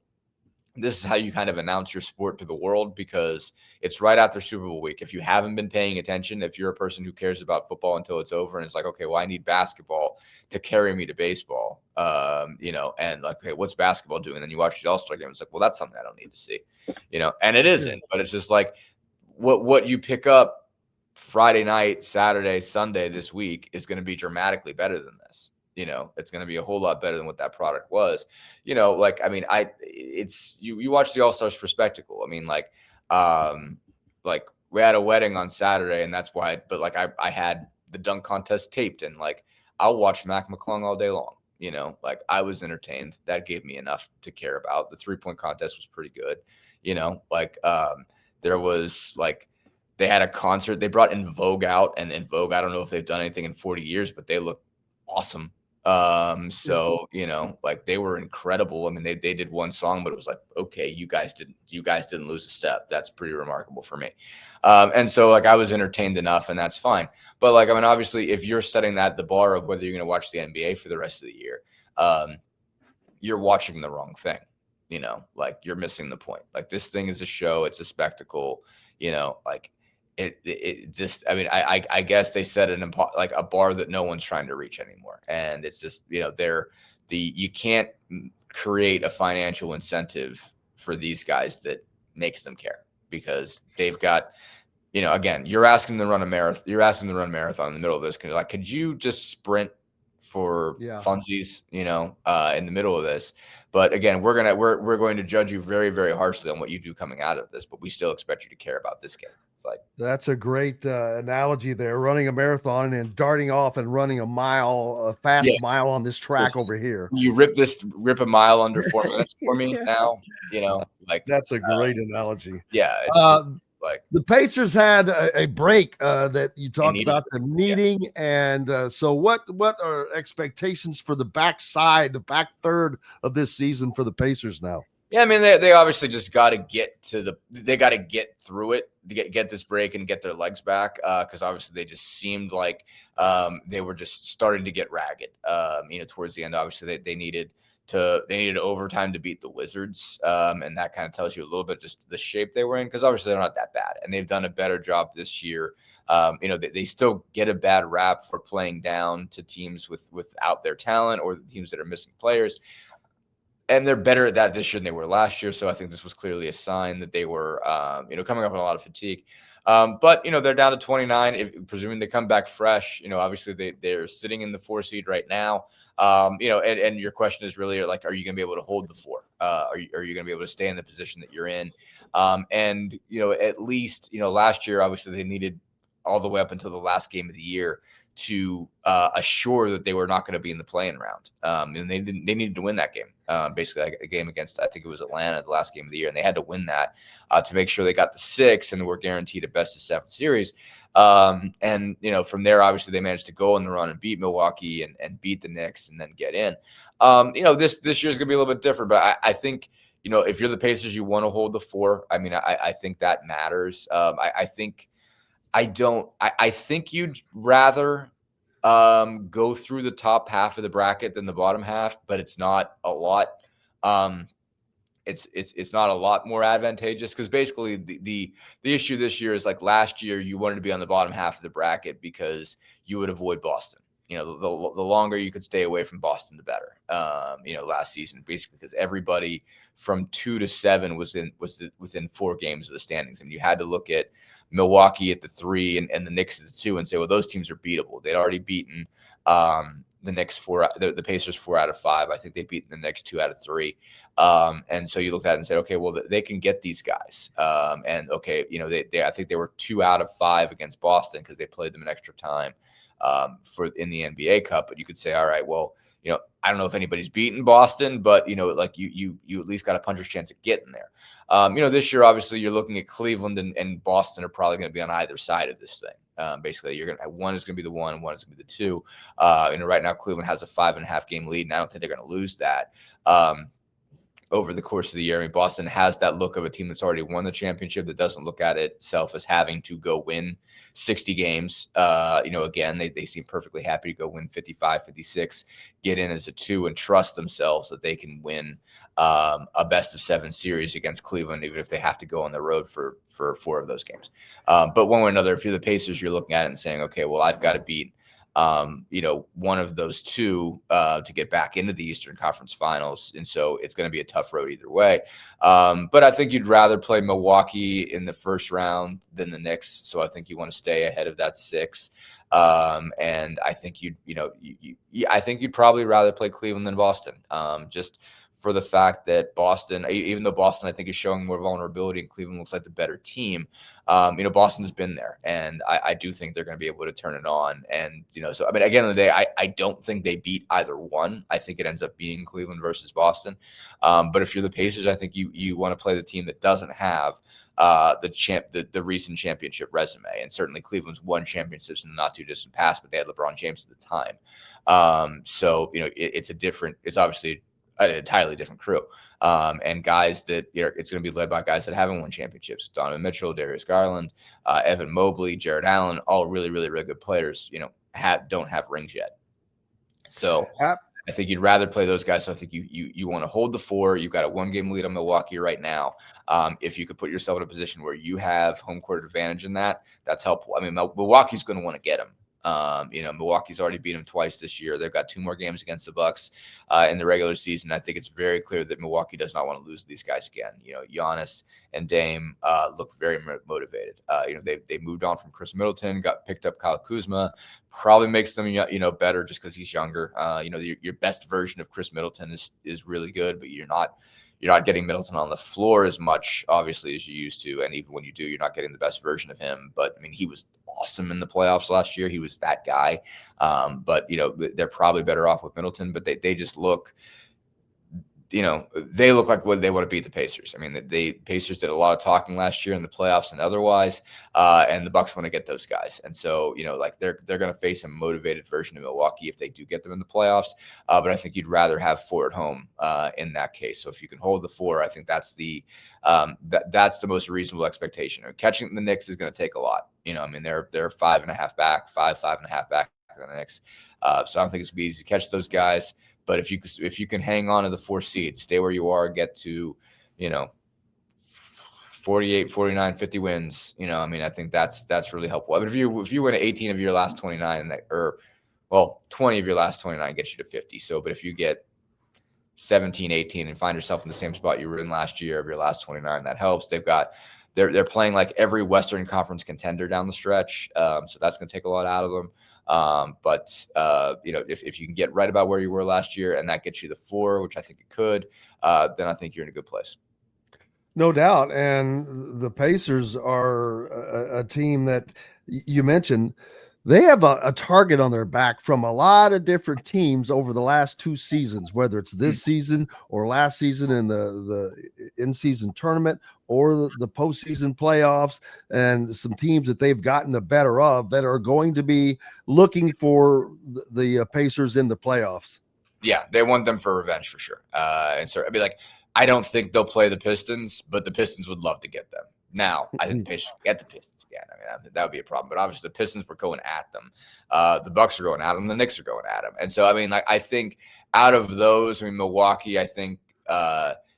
this is how you kind of announce your sport to the world because it's right after Super Bowl week. If you haven't been paying attention, if you're a person who cares about football until it's over and it's like, okay, well, I need basketball to carry me to baseball, and like, okay, what's basketball doing? And then you watch the All-Star game. It's like, well, that's something I don't need to see, and it isn't, but it's just like what you pick up Friday night, Saturday, Sunday this week is going to be dramatically better than this. It's going to be a whole lot better than what that product was. Like, I mean, you watch the All-Stars for spectacle. I mean, like we had a wedding on Saturday and that's why, but like I had the dunk contest taped and like, I'll watch Mac McClung all day long. Like I was entertained. That gave me enough to care about. The 3-point contest was pretty good. There was like, they had a concert. They brought In Vogue out, and In Vogue, I don't know if they've done anything in 40 years, but they look awesome. So like they were incredible. I mean, they did one song, but it was like, okay, you guys didn't lose a step. That's pretty remarkable for me. And so like I was entertained enough, and that's fine. But like, I mean, obviously, if you're setting the bar of whether you're going to watch the NBA for the rest of the year, you're watching the wrong thing. Like you're missing the point. Like this thing is a show. It's a spectacle. Like it just, I mean, I guess they set like a bar that no one's trying to reach anymore. And it's just, you can't create a financial incentive for these guys that makes them care because they've got, again, you're asking them to run a marathon. You're asking them to run a marathon in the middle of this. Like, could you just sprint for funsies, in the middle of this? But again, we're going to judge you very, very harshly on what you do coming out of this, but we still expect you to care about this game. It's like, that's a great analogy there, running a marathon and darting off and running a fast mile on this track over here. You rip a mile under 4 minutes for me now, like that's a great analogy. Yeah. Like the Pacers had a break that you talked about them needing. And so what are expectations for the back third of this season for the Pacers now? Yeah, I mean, they obviously just got to get through it to get this break and get their legs back. Cause obviously they just seemed like they were just starting to get ragged, towards the end. Obviously they needed overtime to beat the Wizards. And that kind of tells you a little bit just the shape they were in, because obviously they're not that bad. And they've done a better job this year. They still get a bad rap for playing down to teams without their talent or the teams that are missing players. And they're better at that this year than they were last year. So I think this was clearly a sign that they were, coming up with a lot of fatigue. But they're down to 29, presuming they come back fresh. Obviously they're sitting in the 4 seed right now. And your question is really like, are you going to be able to hold the 4? Are you going to be able to stay in the position that you're in? At least, last year, obviously they needed all the way up until the last game of the year to assure that they were not going to be in the play-in round. And they needed to win that game. Basically like a game against, I think it was Atlanta, the last game of the year. And they had to win that to make sure they got the 6 and were guaranteed a best of 7 series. From there, obviously they managed to go on the run and beat Milwaukee and beat the Knicks and then get in. This year's gonna be a little bit different, but I think, if you're the Pacers, you want to hold the 4. I mean, I think that matters. I think you'd rather go through the top half of the bracket than the bottom half, but it's not a lot. It's not a lot more advantageous, because basically the issue this year is like last year you wanted to be on the bottom half of the bracket because you would avoid Boston. You know, the longer you could stay away from Boston, the better. You know, last season, basically, because everybody from 2 to 7 was within 4 games of the standings. I mean, you had to look at Milwaukee at the 3 and the Knicks at the 2 and say, well, those teams are beatable. They'd already beaten the Knicks the Pacers 4 out of 5. I think they've beaten the Knicks 2 out of 3. And so you looked at it and said, okay, well, they can get these guys. And okay, you know, I think they were 2 out of 5 against Boston because they played them in extra time in the NBA Cup. But you could say, all right, well, you know, I don't know if anybody's beaten Boston, but you know, like you at least got a puncher's chance at getting there. You know, this year, obviously, you're looking at Cleveland and Boston are probably going to be on either side of this thing. Basically, you're going to have one is going to be the 1, one is going to be the 2. You know, right now, Cleveland has a 5.5 game lead, and I don't think they're going to lose that. Over the course of the year. I mean, Boston has that look of a team that's already won the championship that doesn't look at itself as having to go win 60 games. You know, again, they seem perfectly happy to go win 55, 56, get in as a 2 and trust themselves that they can win a best of 7 series against Cleveland, even if they have to go on the road for 4 of those games. But one way or another, if you're the Pacers, you're looking at it and saying, okay, well, I've got to beat you know, one of those 2 to get back into the Eastern Conference Finals. And so it's going to be a tough road either way. But I think you'd rather play Milwaukee in the first round than the Knicks. So I think you want to stay ahead of that 6. And I think I think you'd probably rather play Cleveland than Boston. Just for the fact that Boston, even though Boston, I think, is showing more vulnerability and Cleveland looks like the better team, you know, Boston's been there. And I do think they're going to be able to turn it on. And, you know, so, I mean, at the end of the day, I don't think they beat either one. I think it ends up being Cleveland versus Boston. But if you're the Pacers, I think you want to play the team that doesn't have the recent championship resume. And certainly Cleveland's won championships in the not too distant past, but they had LeBron James at the time. So, you know, it's obviously an entirely different crew. And guys that, you know, it's going to be led by guys that haven't won championships. Donovan Mitchell, Darius Garland, Evan Mobley, Jared Allen, all really, really, really good players, you know, don't have rings yet. So I think you'd rather play those guys. So I think you want to hold the 4. You've got a 1-game lead on Milwaukee right now. If you could put yourself in a position where you have home court advantage in that, that's helpful. I mean, Milwaukee's going to want to get him. You know, Milwaukee's already beat them twice this year. They've got 2 more games against the Bucks in the regular season. I think it's very clear that Milwaukee does not want to lose these guys again. You know, Giannis and Dame look very motivated. You know, they moved on from Chris Middleton, picked up Kyle Kuzma. Probably makes them, you know, better just because he's younger. You know, your best version of Chris Middleton is really good, but you're not getting Middleton on the floor as much, obviously, as you used to. And even when you do, you're not getting the best version of him. But, I mean, he was awesome in the playoffs last year. He was that guy. But, you know, they're probably better off with Middleton. But they just look, you know, they look like what they want to beat the Pacers. I mean, the Pacers did a lot of talking last year in the playoffs and otherwise. And the Bucks want to get those guys. And so, you know, like they're going to face a motivated version of Milwaukee if they do get them in the playoffs. But I think you'd rather have 4 at home in that case. So if you can hold the 4, I think that's the most reasonable expectation. Catching the Knicks is going to take a lot. You know, I mean, they're 5.5 back, 5.5 back on the Knicks. So I don't think it's going to be easy to catch those guys. But if you can hang on to the 4 seed, stay where you are, get to, you know, 48, 49, 50 wins, you know, I mean, I think that's really helpful. I mean, if you win 18 of your last 29, or 20 of your last 29 gets you to 50. So, but if you get 17, 18 and find yourself in the same spot you were in last year of your last 29, that helps. They're playing like every Western Conference contender down the stretch. So that's going to take a lot out of them. But you know, if you can get right about where you were last year and that gets you the 4, which I think it could, then I think you're in a good place. No doubt. And the Pacers are a team that you mentioned. They have a target on their back from a lot of different teams over the last 2 seasons, whether it's this season or last season in the in-season tournament or the postseason playoffs, and some teams that they've gotten the better of that are going to be looking for the Pacers in the playoffs. Yeah, they want them for revenge for sure. And so I'd be like, I don't think they'll play the Pistons, but the Pistons would love to get them. Now, I think the Pacers get the Pistons again. I mean, I think that would be a problem. But obviously, the Pistons were going at them. The Bucks are going at them. The Knicks are going at them. And so, I mean, like, I think out of those, I mean, Milwaukee, I think,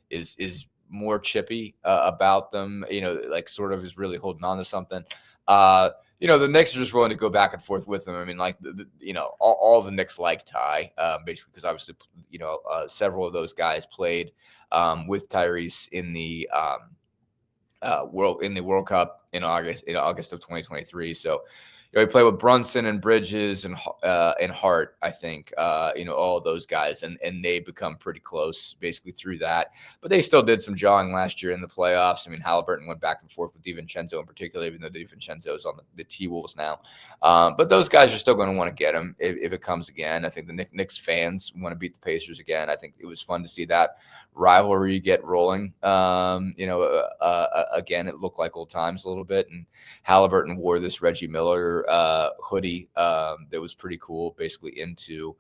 is more chippy about them, like sort of is really holding on to something. The Knicks are just willing to go back and forth with them. I mean, like, all the Knicks like Ty, basically, because obviously, several of those guys played with Tyrese in the World Cup in August of 2023. So, he played with Brunson and Bridges and Hart, I think, all of those guys, and they become pretty close basically through that. But they still did some jawing last year in the playoffs. I mean, Halliburton went back and forth with DiVincenzo in particular, even though DiVincenzo is on the T-Wolves now. But those guys are still going to want to get him if it comes again. I think the Knicks fans want to beat the Pacers again. I think it was fun to see that rivalry get rolling. Again, it looked like old times a little bit, and Halliburton wore this Reggie Miller hoodie that was pretty cool, basically into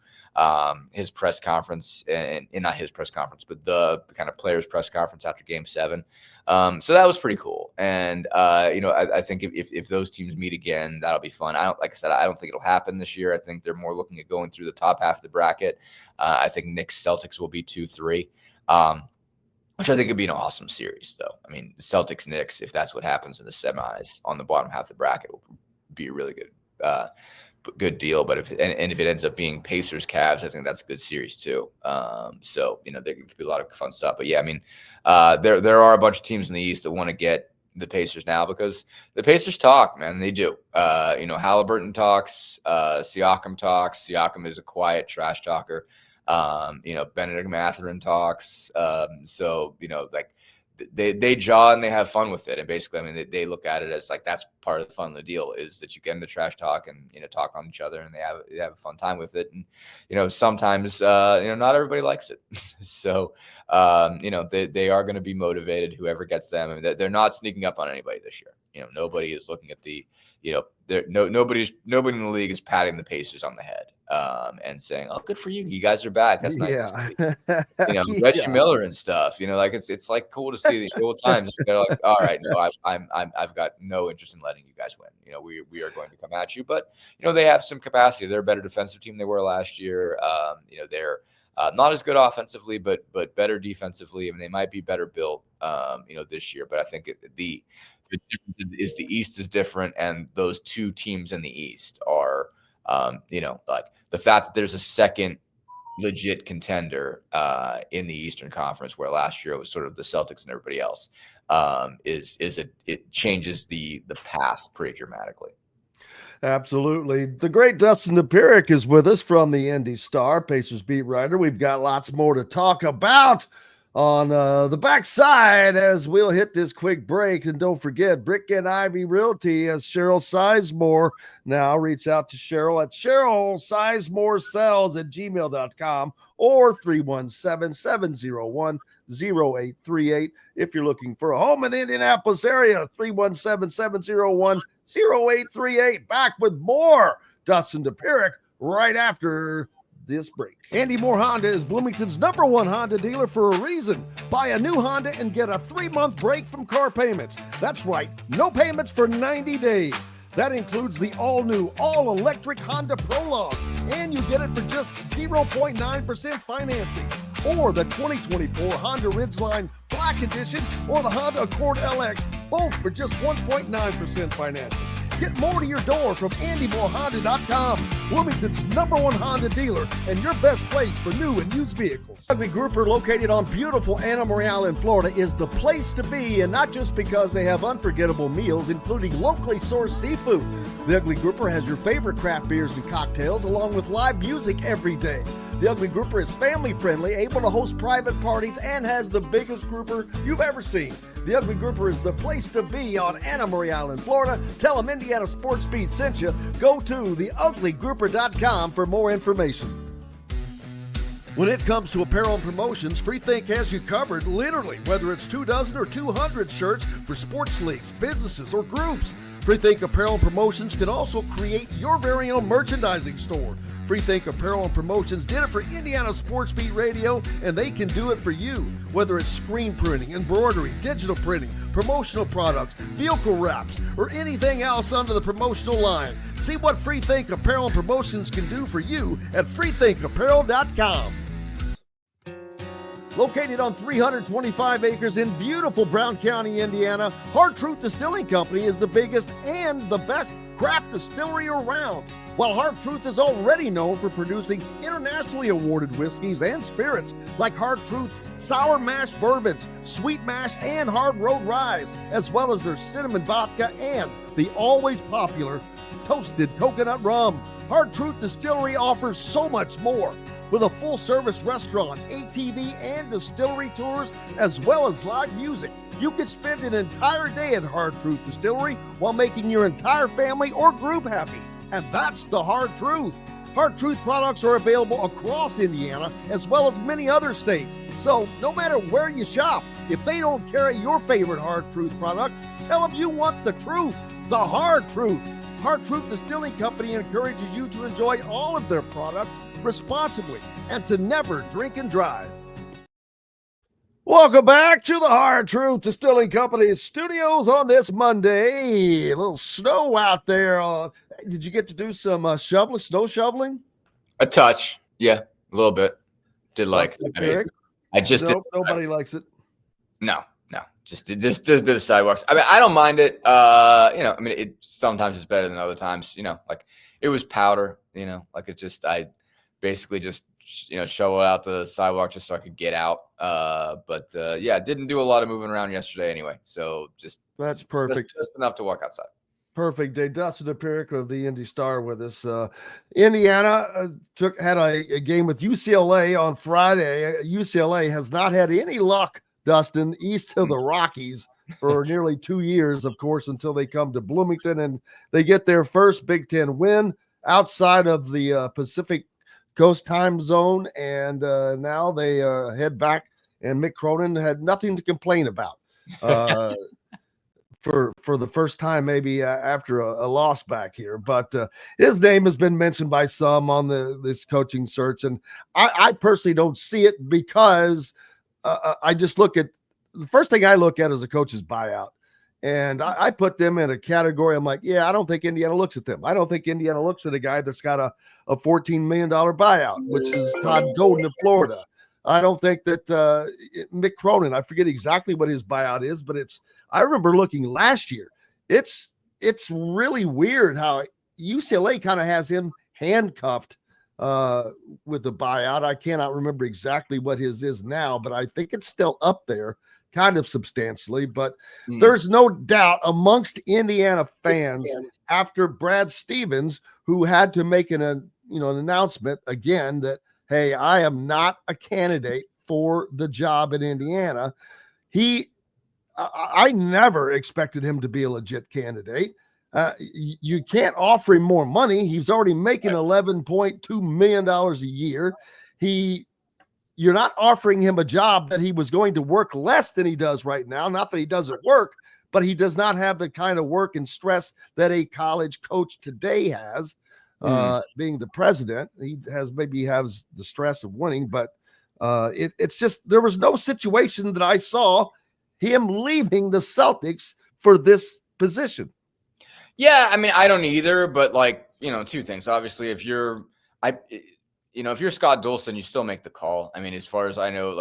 his press conference, and not his press conference, but the kind of players' press conference after Game 7. So that was pretty cool. And I think if those teams meet again, that'll be fun. Like I said, I don't think it'll happen this year. I think they're more looking at going through the top half of the bracket. I think Knicks Celtics will be 2-3. Which I think would be an awesome series, though. I mean, Celtics Knicks, if that's what happens in the semis on the bottom half of the bracket, will be a really good deal. But if it ends up being Pacers Cavs, I think that's a good series too. So there could be a lot of fun stuff. But yeah, I mean, there are a bunch of teams in the East that want to get the Pacers now because the Pacers talk, man. They do. Halliburton talks, Siakam talks. Siakam is a quiet trash talker. Benedict Mathurin talks. Like they jaw and they have fun with it. And basically, I mean, they look at it as like, that's part of the fun of the deal is that you get into trash talk and, talk on each other and they have a fun time with it. And, sometimes, not everybody likes it. So, they are going to be motivated, whoever gets them. I mean, they're not sneaking up on anybody this year. Nobody is looking at nobody in the league is patting the Pacers on the head. And saying, "Oh, good for you! You guys are back. That's nice." Yeah. Reggie Miller and stuff. Like it's like cool to see the old times. They're like, "All right, no, I've got no interest in letting you guys win. We are going to come at you." But they have some capacity. They're a better defensive team than they were last year. They're not as good offensively, but better defensively. I mean, they might be better built. This year. But I think the difference is the East is different, and those two teams in the East are. Like the fact that there's a second legit contender in the Eastern Conference, where last year it was sort of the Celtics and everybody else, it changes the path pretty dramatically. Absolutely. The great Dustin Dopirak is with us from the Indy Star, Pacers beat writer. We've got lots more to talk about on the backside as we'll hit this quick break. And don't forget, Brick and Ivy Realty has Cheryl Sizemore. Now reach out to Cheryl at CherylSizemore@gmail.com or 317-701-0838. If you're looking for a home in the Indianapolis area, 317-701-0838. Back with more Dustin Dopirak right after this break. Andy Moore Honda is Bloomington's #1 Honda dealer for a reason. Buy a new Honda and get a 3-month break from car payments. That's right, no payments for 90 days. That includes the all-new, all-electric Honda Prologue, and you get it for just 0.9% financing. Or the 2024 Honda Ridgeline Black Edition or the Honda Accord LX, both for just 1.9% financing. Get more to your door from AndyMooreHonda.com, Bloomington's #1 Honda dealer and your best place for new and used vehicles. Ugly Grouper, located on beautiful Anna Marie Island, Florida, is the place to be, and not just because they have unforgettable meals, including locally sourced seafood. The Ugly Grouper has your favorite craft beers and cocktails, along with live music every day. The Ugly Grouper is family-friendly, able to host private parties, and has the biggest grouper you've ever seen. The Ugly Grouper is the place to be on Anna Marie Island, Florida. Tell them Indiana Sports Beat sent you. Go to theuglygrouper.com for more information. When it comes to apparel and promotions, Freethink has you covered, literally, whether it's 24 or 200 shirts for sports leagues, businesses, or groups. Freethink Apparel and Promotions can also create your very own merchandising store. Freethink Apparel and Promotions did it for Indiana Sports Beat Radio, and they can do it for you. Whether it's screen printing, embroidery, digital printing, promotional products, vehicle wraps, or anything else under the promotional line. See what Freethink Apparel and Promotions can do for you at freethinkapparel.com. Located on 325 acres in beautiful Brown County, Indiana, Hard Truth Distilling Company is the biggest and the best craft distillery around. While Hard Truth is already known for producing internationally awarded whiskeys and spirits like Hard Truth's sour mash bourbons, sweet mash, and hard road ryes, as well as their cinnamon vodka and the always popular toasted coconut rum. Hard Truth Distillery offers so much more. With a full-service restaurant, ATV, and distillery tours, as well as live music, you can spend an entire day at Hard Truth Distillery while making your entire family or group happy. And that's the Hard Truth. Hard Truth products are available across Indiana, as well as many other states. So no matter where you shop, if they don't carry your favorite Hard Truth product, tell them you want the truth, the Hard Truth. Hard Truth Distilling Company encourages you to enjoy all of their products responsibly and to never drink and drive. Welcome back to the Hard Truth Distilling Company studios on this Monday. A little snow out there. Did you get to do some shoveling, snow shoveling? A touch. Yeah, a little bit. Did like I just nope, nobody likes it. No. Just did the sidewalks. I mean, I don't mind it. I mean, it sometimes it's better than other times. Like it was powder. Like it just I basically just shovel out the sidewalk just so I could get out. But didn't do a lot of moving around yesterday anyway. So that's perfect. Just enough to walk outside. Perfect day. Dustin Dopirak of the Indy Star with us. Indiana had a game with UCLA on Friday. UCLA has not had any luck, Dustin, east of the Rockies for nearly 2 years, of course, until they come to Bloomington and they get their first Big Ten win outside of the Pacific Coast time zone. And now they head back, and Mick Cronin had nothing to complain about for the first time, maybe after a loss back here. But his name has been mentioned by some on this coaching search. And I personally don't see it because I just look at the first thing I look at is a coach's buyout. And I put them in a category. I'm like, I don't think Indiana looks at them. I don't think Indiana looks at a guy that's got a $14 million buyout, which is Todd Golden in Florida. I don't think that Mick Cronin, I forget exactly what his buyout is, but I remember looking last year. It's really weird how UCLA kind of has him handcuffed with the buyout. I cannot remember exactly what his is now, but I think it's still up there kind of substantially. But there's no doubt amongst Indiana fans after Brad Stevens, who had to make an announcement again that, hey, I am not a candidate for the job in Indiana. I never expected him to be a legit candidate. You can't offer him more money. He's already making $11.2 million a year. You're not offering him a job that he was going to work less than he does right now. Not that he doesn't work, but he does not have the kind of work and stress that a college coach today has. Being the president, he has the stress of winning, but it's just there was no situation that I saw him leaving the Celtics for this position. Yeah, I mean, I don't either, but two things. Obviously, if you're Scott Dolson, you still make the call. I mean, as far as I know,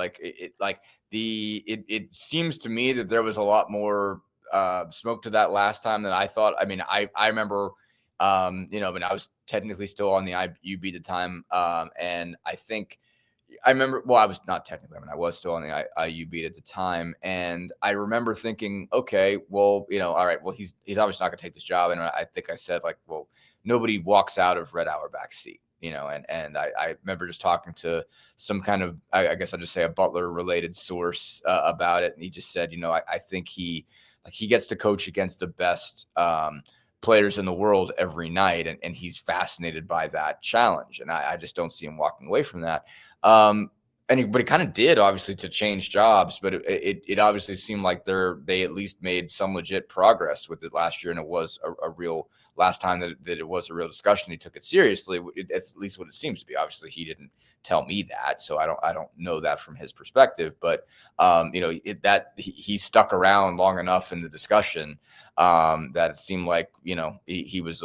it seems to me that there was a lot more smoke to that last time than I thought. I mean, I remember, I was technically still on the IUB at the time. And I was not technically, I was still on the IUB at the time. And I remember thinking, okay, well, all right, well, he's obviously not going to take this job. And I think I said nobody walks out of Red Auerbach's seat. And I remember just talking to some kind of, I guess I'll just say a Butler related source about it. And he just said, I think he gets to coach against the best players in the world every night. And he's fascinated by that challenge. And I just don't see him walking away from that. But he kind of did, obviously, to change jobs. But it obviously seemed like they at least made some legit progress with it last year. And it was a real last time that it was a real discussion. He took it seriously. That's at least what it seems to be. Obviously, he didn't tell me that, so I don't know that from his perspective. But he stuck around long enough in the discussion that it seemed like he was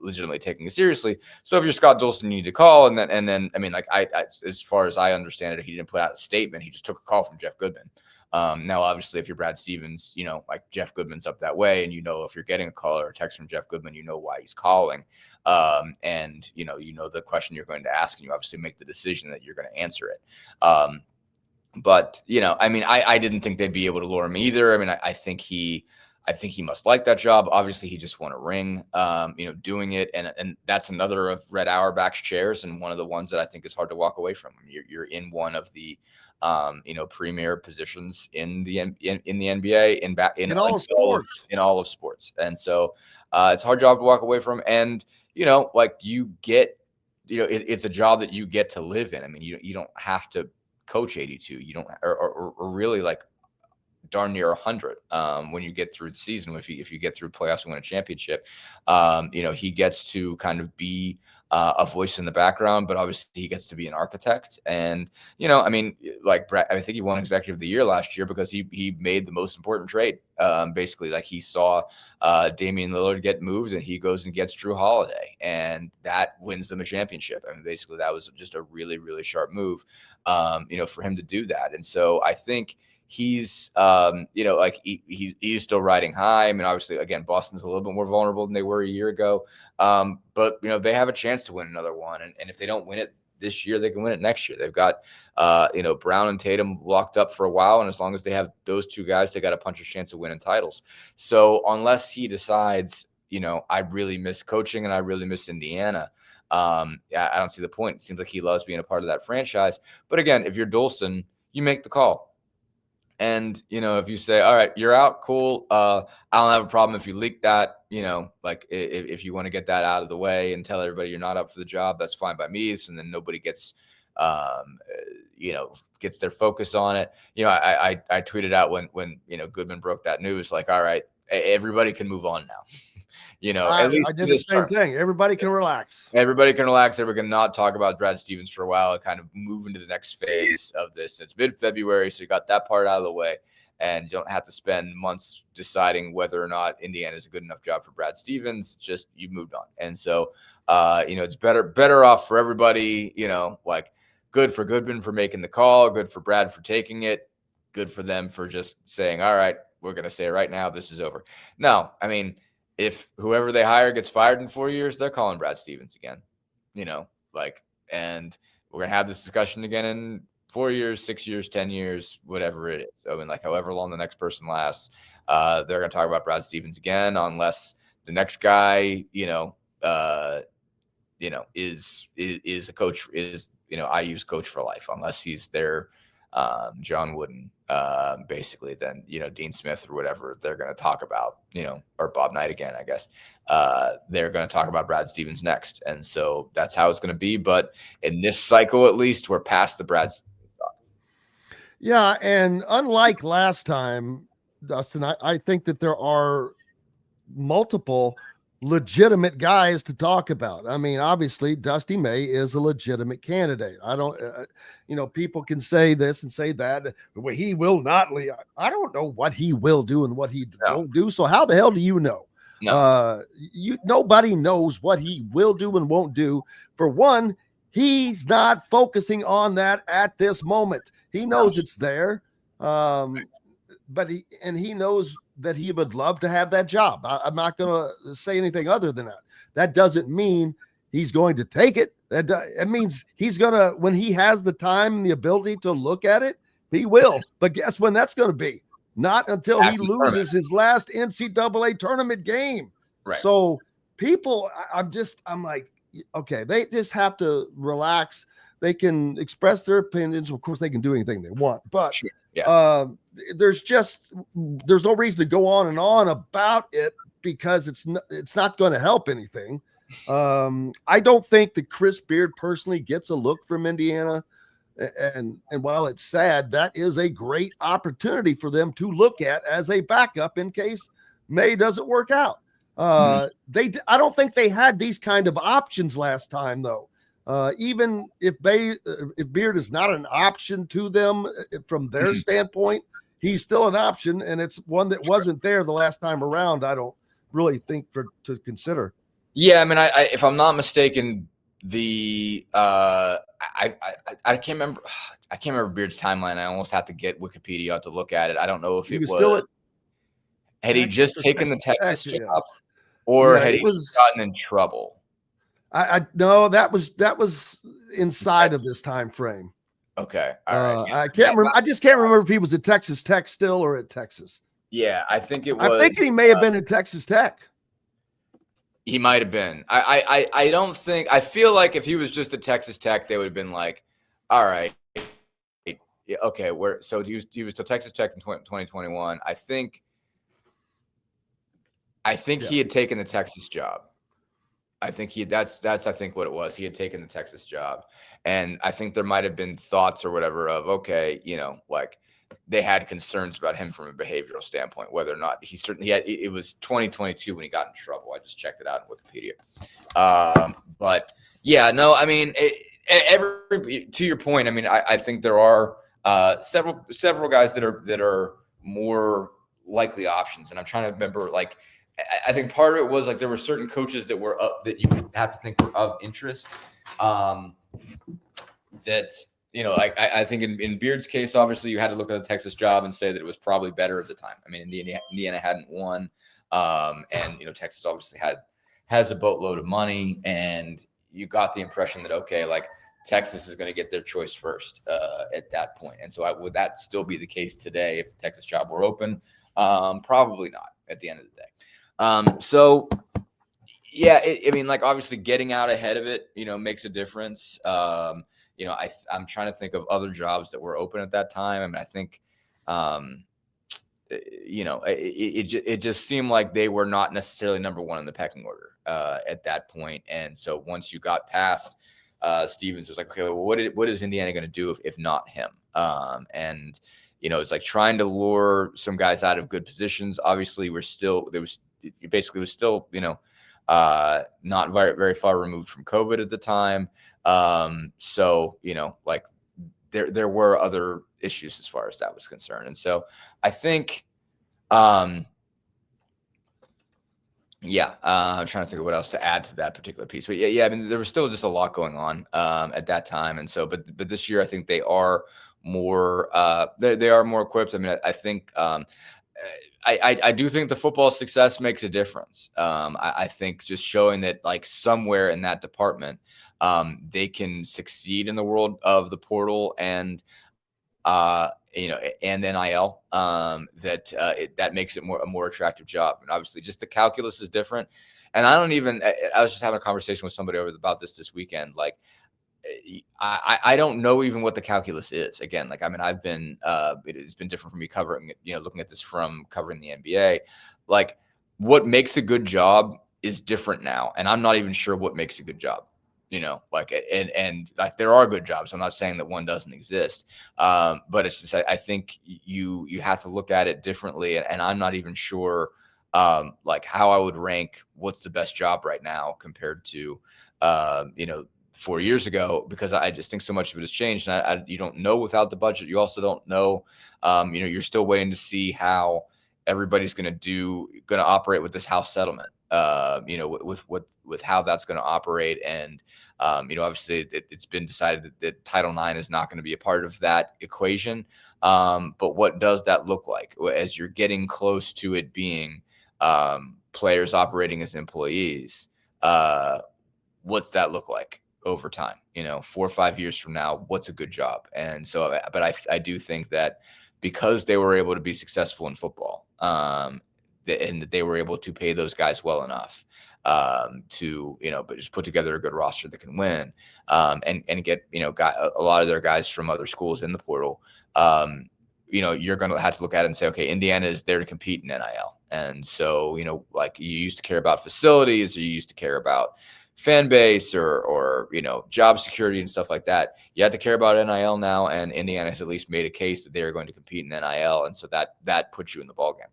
legitimately taking it seriously. So if you're Scott Dolson, you need to call, and then I mean, as far as I understand it, candidate. He didn't put out a statement. He just took a call from Jeff Goodman. Now, obviously, if you're Brad Stevens, like Jeff Goodman's up that way, and if you're getting a call or a text from Jeff Goodman, why he's calling, and the question you're going to ask, and you obviously make the decision that you're going to answer it. But I didn't think they'd be able to lure him either. I mean, I think he must like that job. Obviously, he just won a ring, doing it. And that's another of Red Auerbach's chairs, and one of the ones that I think is hard to walk away from. You're in one of the, premier positions in the NBA, in all of sports. In all of sports. And so it's a hard job to walk away from. And, you get, it's a job that you get to live in. I mean, you don't have to coach 82. You don't, or really darn near 100 when you get through the season. If you get through playoffs and win a championship, he gets to kind of be a voice in the background, but obviously he gets to be an architect. And Brad, I think he won Executive of the Year last year because he made the most important trade. Basically, he saw Damian Lillard get moved, and he goes and gets Drew Holiday, and that wins them a championship. I mean, basically that was just a really, really sharp move, for him to do that. And so I think he's, he's still riding high. I mean, obviously, again, Boston's a little bit more vulnerable than they were a year ago. But, they have a chance to win another one. And if they don't win it this year, they can win it next year. They've got, Brown and Tatum locked up for a while. And as long as they have those two guys, they got a puncher's chance of winning titles. So unless he decides, I really miss coaching and I really miss Indiana, I don't see the point. It seems like he loves being a part of that franchise. But again, if you're Dulcin, you make the call. And, if you say, all right, you're out, cool. I don't have a problem if you leak that, if you want to get that out of the way and tell everybody you're not up for the job, that's fine by me. So then nobody gets, gets their focus on it. I tweeted out when Goodman broke that news, all right, everybody can move on now. At least I did the same thing. Everybody can relax. Everybody can relax. Everybody can not talk about Brad Stevens for a while and kind of move into the next phase of this. It's mid-February, so you got that part out of the way, and you don't have to spend months deciding whether or not Indiana is a good enough job for Brad Stevens. Just you've moved on. And so, it's better off for everybody, good for Goodman for making the call, good for Brad for taking it, good for them for just saying, all right, we're going to say right now, this is over. No, I mean, if whoever they hire gets fired in 4 years, they're calling Brad Stevens again, and we're going to have this discussion again in 4 years, 6 years, 10 years, whatever it is. So, I mean, however long the next person lasts, they're going to talk about Brad Stevens again, unless the next guy, is a coach, IU's coach for life, unless he's their John Wooden, basically, then, Dean Smith or whatever they're going to talk about, or Bob Knight again, I guess, they're going to talk about Brad Stevens next. And so that's how it's going to be. But in this cycle, at least, we're past the Brad Stevens talk. Yeah. And unlike last time, Dustin, I think that there are multiple legitimate guys to talk about. I mean, obviously Dusty May is a legitimate candidate. I don't, people can say this and say that, well, he will not leave. I don't know what he will do and what he won't do. So how the hell do you know? No. Nobody knows what he will do and won't do. For one, he's not focusing on that at this moment. He knows it's there. But he knows that he would love to have that job. I'm not going to say anything other than that. That doesn't mean he's going to take it. It means he's going to, when he has the time and the ability to look at it, he will. But guess when that's going to be? Not until he loses his last NCAA tournament game. Right. So people, I'm like, okay, they just have to relax. They can express their opinions. Of course, they can do anything they want, but sure. Yeah. There's no reason to go on and on about it because it's not going to help anything. I don't think that Chris Beard personally gets a look from Indiana. And while it's sad, that is a great opportunity for them to look at as a backup in case May doesn't work out. I don't think they had these kind of options last time, though. Even if Beard is not an option to them from their standpoint, he's still an option, and it's one that wasn't there the last time around. I don't really think to consider. Yeah, I mean, if I'm not mistaken, the I can't remember. I can't remember Beard's timeline. I almost have to get Wikipedia out to look at it. I don't know if He it was was still at had he just taken the Texas Tech, job, or Yeah, had it he was- gotten in trouble? I no, that was inside of this time frame. Okay, all right. Yeah. I can't remember. I just can't remember if he was at Texas Tech still or at Texas. Yeah, I think it was. I'm thinking he may have been at Texas Tech. He might have been. I don't think. I feel like if he was just at Texas Tech, they would have been like, all right, yeah, okay. So he was to Texas Tech in 2021. I think he had taken the Texas job. I think that's I think what it was. He had taken the Texas job, and I think there might have been thoughts or whatever of, okay, like they had concerns about him from a behavioral standpoint, whether or not he certainly had. It was 2022 when he got in trouble. I just checked it out on Wikipedia. But yeah, no, I mean, to your point, I mean, I think there are several guys that are more likely options, and I'm trying to remember, like, I think part of it was like there were certain coaches that were up that you have to think were of interest. That I think in Beard's case, obviously you had to look at the Texas job and say that it was probably better at the time. I mean, Indiana hadn't won, and Texas obviously has a boatload of money, and you got the impression that, okay, like Texas is going to get their choice first at that point. And so would that still be the case today if the Texas job were open? Probably not at the end of the day. So yeah, I mean, like, obviously getting out ahead of it, makes a difference. I'm trying to think of other jobs that were open at that time. I mean, I think, it just seemed like they were not necessarily number one in the pecking order at that point. And so once you got past Stevens, it was like, okay, well, what is Indiana going to do if not him? And it's like trying to lure some guys out of good positions. Obviously, it basically was still, not very, very far removed from COVID at the time. So, like there were other issues as far as that was concerned. And so I think, I'm trying to think of what else to add to that particular piece. But yeah, I mean, there was still just a lot going on at that time. And so, but this year, I think they are more, they are more equipped. I mean, I think, I do think the football success makes a difference. I think just showing that, like, somewhere in that department, they can succeed in the world of the portal and and NIL, that makes it a more attractive job. And obviously, just the calculus is different. And I was just having a conversation with somebody about this weekend. Like, I don't know even what the calculus is. Again, like, I mean, it's been different for me covering it, looking at this from covering the NBA. Like, what makes a good job is different now. And I'm not even sure what makes a good job, like, and like, there are good jobs. I'm not saying that one doesn't exist. But it's just, I think you have to look at it differently. And I'm not even sure, like, how I would rank what's the best job right now compared to, 4 years ago, because I just think so much of it has changed. And you don't know without the budget. You also don't know, you're still waiting to see how everybody's going to operate with this house settlement, with how that's going to operate. And, obviously it's been decided that Title IX is not going to be a part of that equation. But what does that look like as you're getting close to it being players operating as employees? What's that look like over time? 4 or 5 years from now, what's a good job? And so, but I do think that because they were able to be successful in football, and that they were able to pay those guys well enough to, but just put together a good roster that can win, and get, a lot of their guys from other schools in the portal. You're going to have to look at it and say, okay, Indiana is there to compete in NIL. And so, like, you used to care about facilities, or you used to care about fan base or job security and stuff like that. You have to care about NIL now, and Indiana has at least made a case that they are going to compete in NIL, and so that puts you in the ballgame.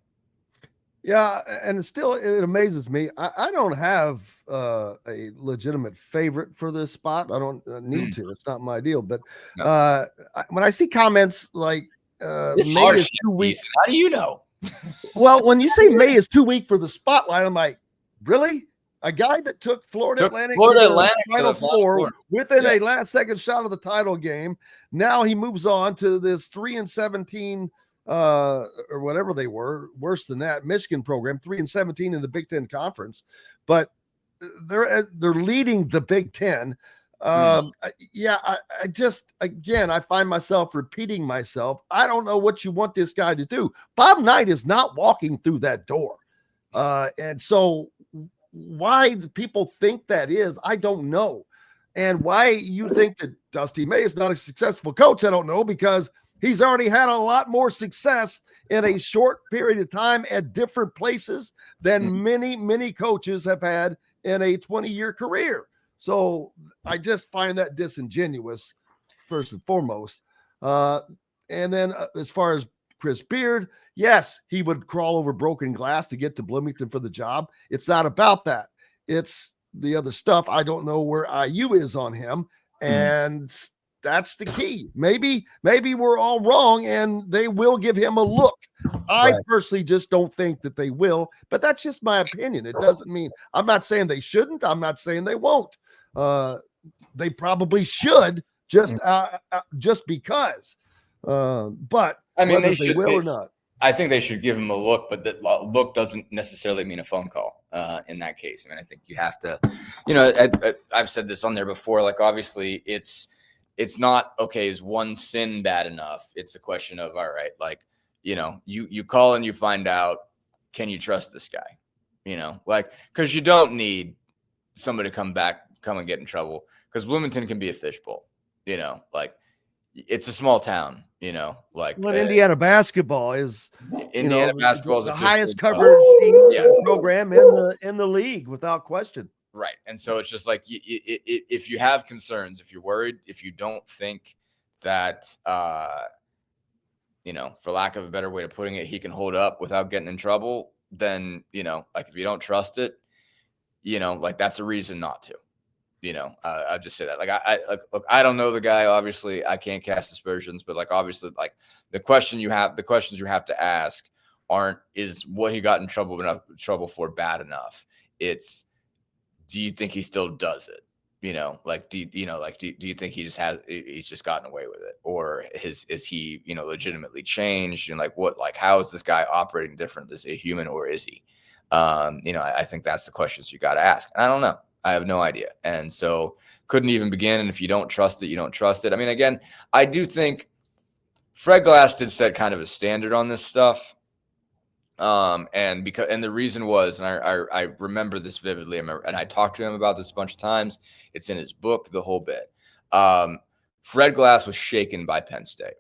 Yeah, and it amazes me. I don't have a legitimate favorite for this spot. I don't need to. It's not my deal. But No. When I see comments like It's May harsh, is 2 weeks, How do you know? well, when you say May is 2 weeks for the spotlight, I'm like, really? A guy that took Florida Atlantic Florida to the Atlantic to Final the Final Four Four. within Yeah. a last-second shot of the title game. Now he moves on to this 3-17 or whatever they were, worse than that, Michigan program, 3-17 in the Big Ten Conference. But they're leading the Big Ten. I just, again, I find myself repeating myself. I don't know what you want this guy to do. Bob Knight is not walking through that door. And so why people think that is, I don't know. And why you think that Dusty May is not a successful coach, I don't know, because he's already had a lot more success in a short period of time at different places than many coaches have had in a 20-year career. So I just find that disingenuous, first and foremost. And then as far as Chris Beard, yes, he would crawl over broken glass to get to Bloomington for the job. It's not about that. It's the other stuff. I don't know where IU is on him. And that's the key. Maybe we're all wrong and they will give him a look. I personally just don't think that they will, but that's just my opinion. It doesn't mean I'm not saying they shouldn't. I'm not saying they won't. They probably should just because. But I mean, they will or not. I think they should give him a look, but that look doesn't necessarily mean a phone call in that case. I mean, I think you have to, I've said this on there before, like, obviously it's not, okay, is one sin bad enough? It's a question of, all right, like, you call and you find out, can you trust this guy? Because you don't need somebody to come and get in trouble, because Bloomington can be a fishbowl, it's a small town, Indiana basketball is basketball is the a highest fishbowl. covered program in the league without question. Right. And so it's just like, if you have concerns, if you're worried, if you don't think that, for lack of a better way of putting it, he can hold up without getting in trouble, then, if you don't trust it, that's a reason not to. I'll just say that. Look, I don't know the guy. Obviously, I can't cast aspersions, but obviously, the questions you have to ask is what he got in trouble for bad enough. It's, do you think he still does it? Do you think he's just gotten away with it, or is he legitimately changed? And how is this guy operating different? Is he a human, or is he? I think that's the questions you got to ask. And I don't know. I have no idea. And so couldn't even begin. And if you don't trust it, you don't trust it. I mean, again, I do think Fred Glass did set kind of a standard on this stuff. And the reason was, and I remember this vividly, and I talked to him about this a bunch of times. It's in his book, the whole bit. Fred Glass was shaken by Penn State.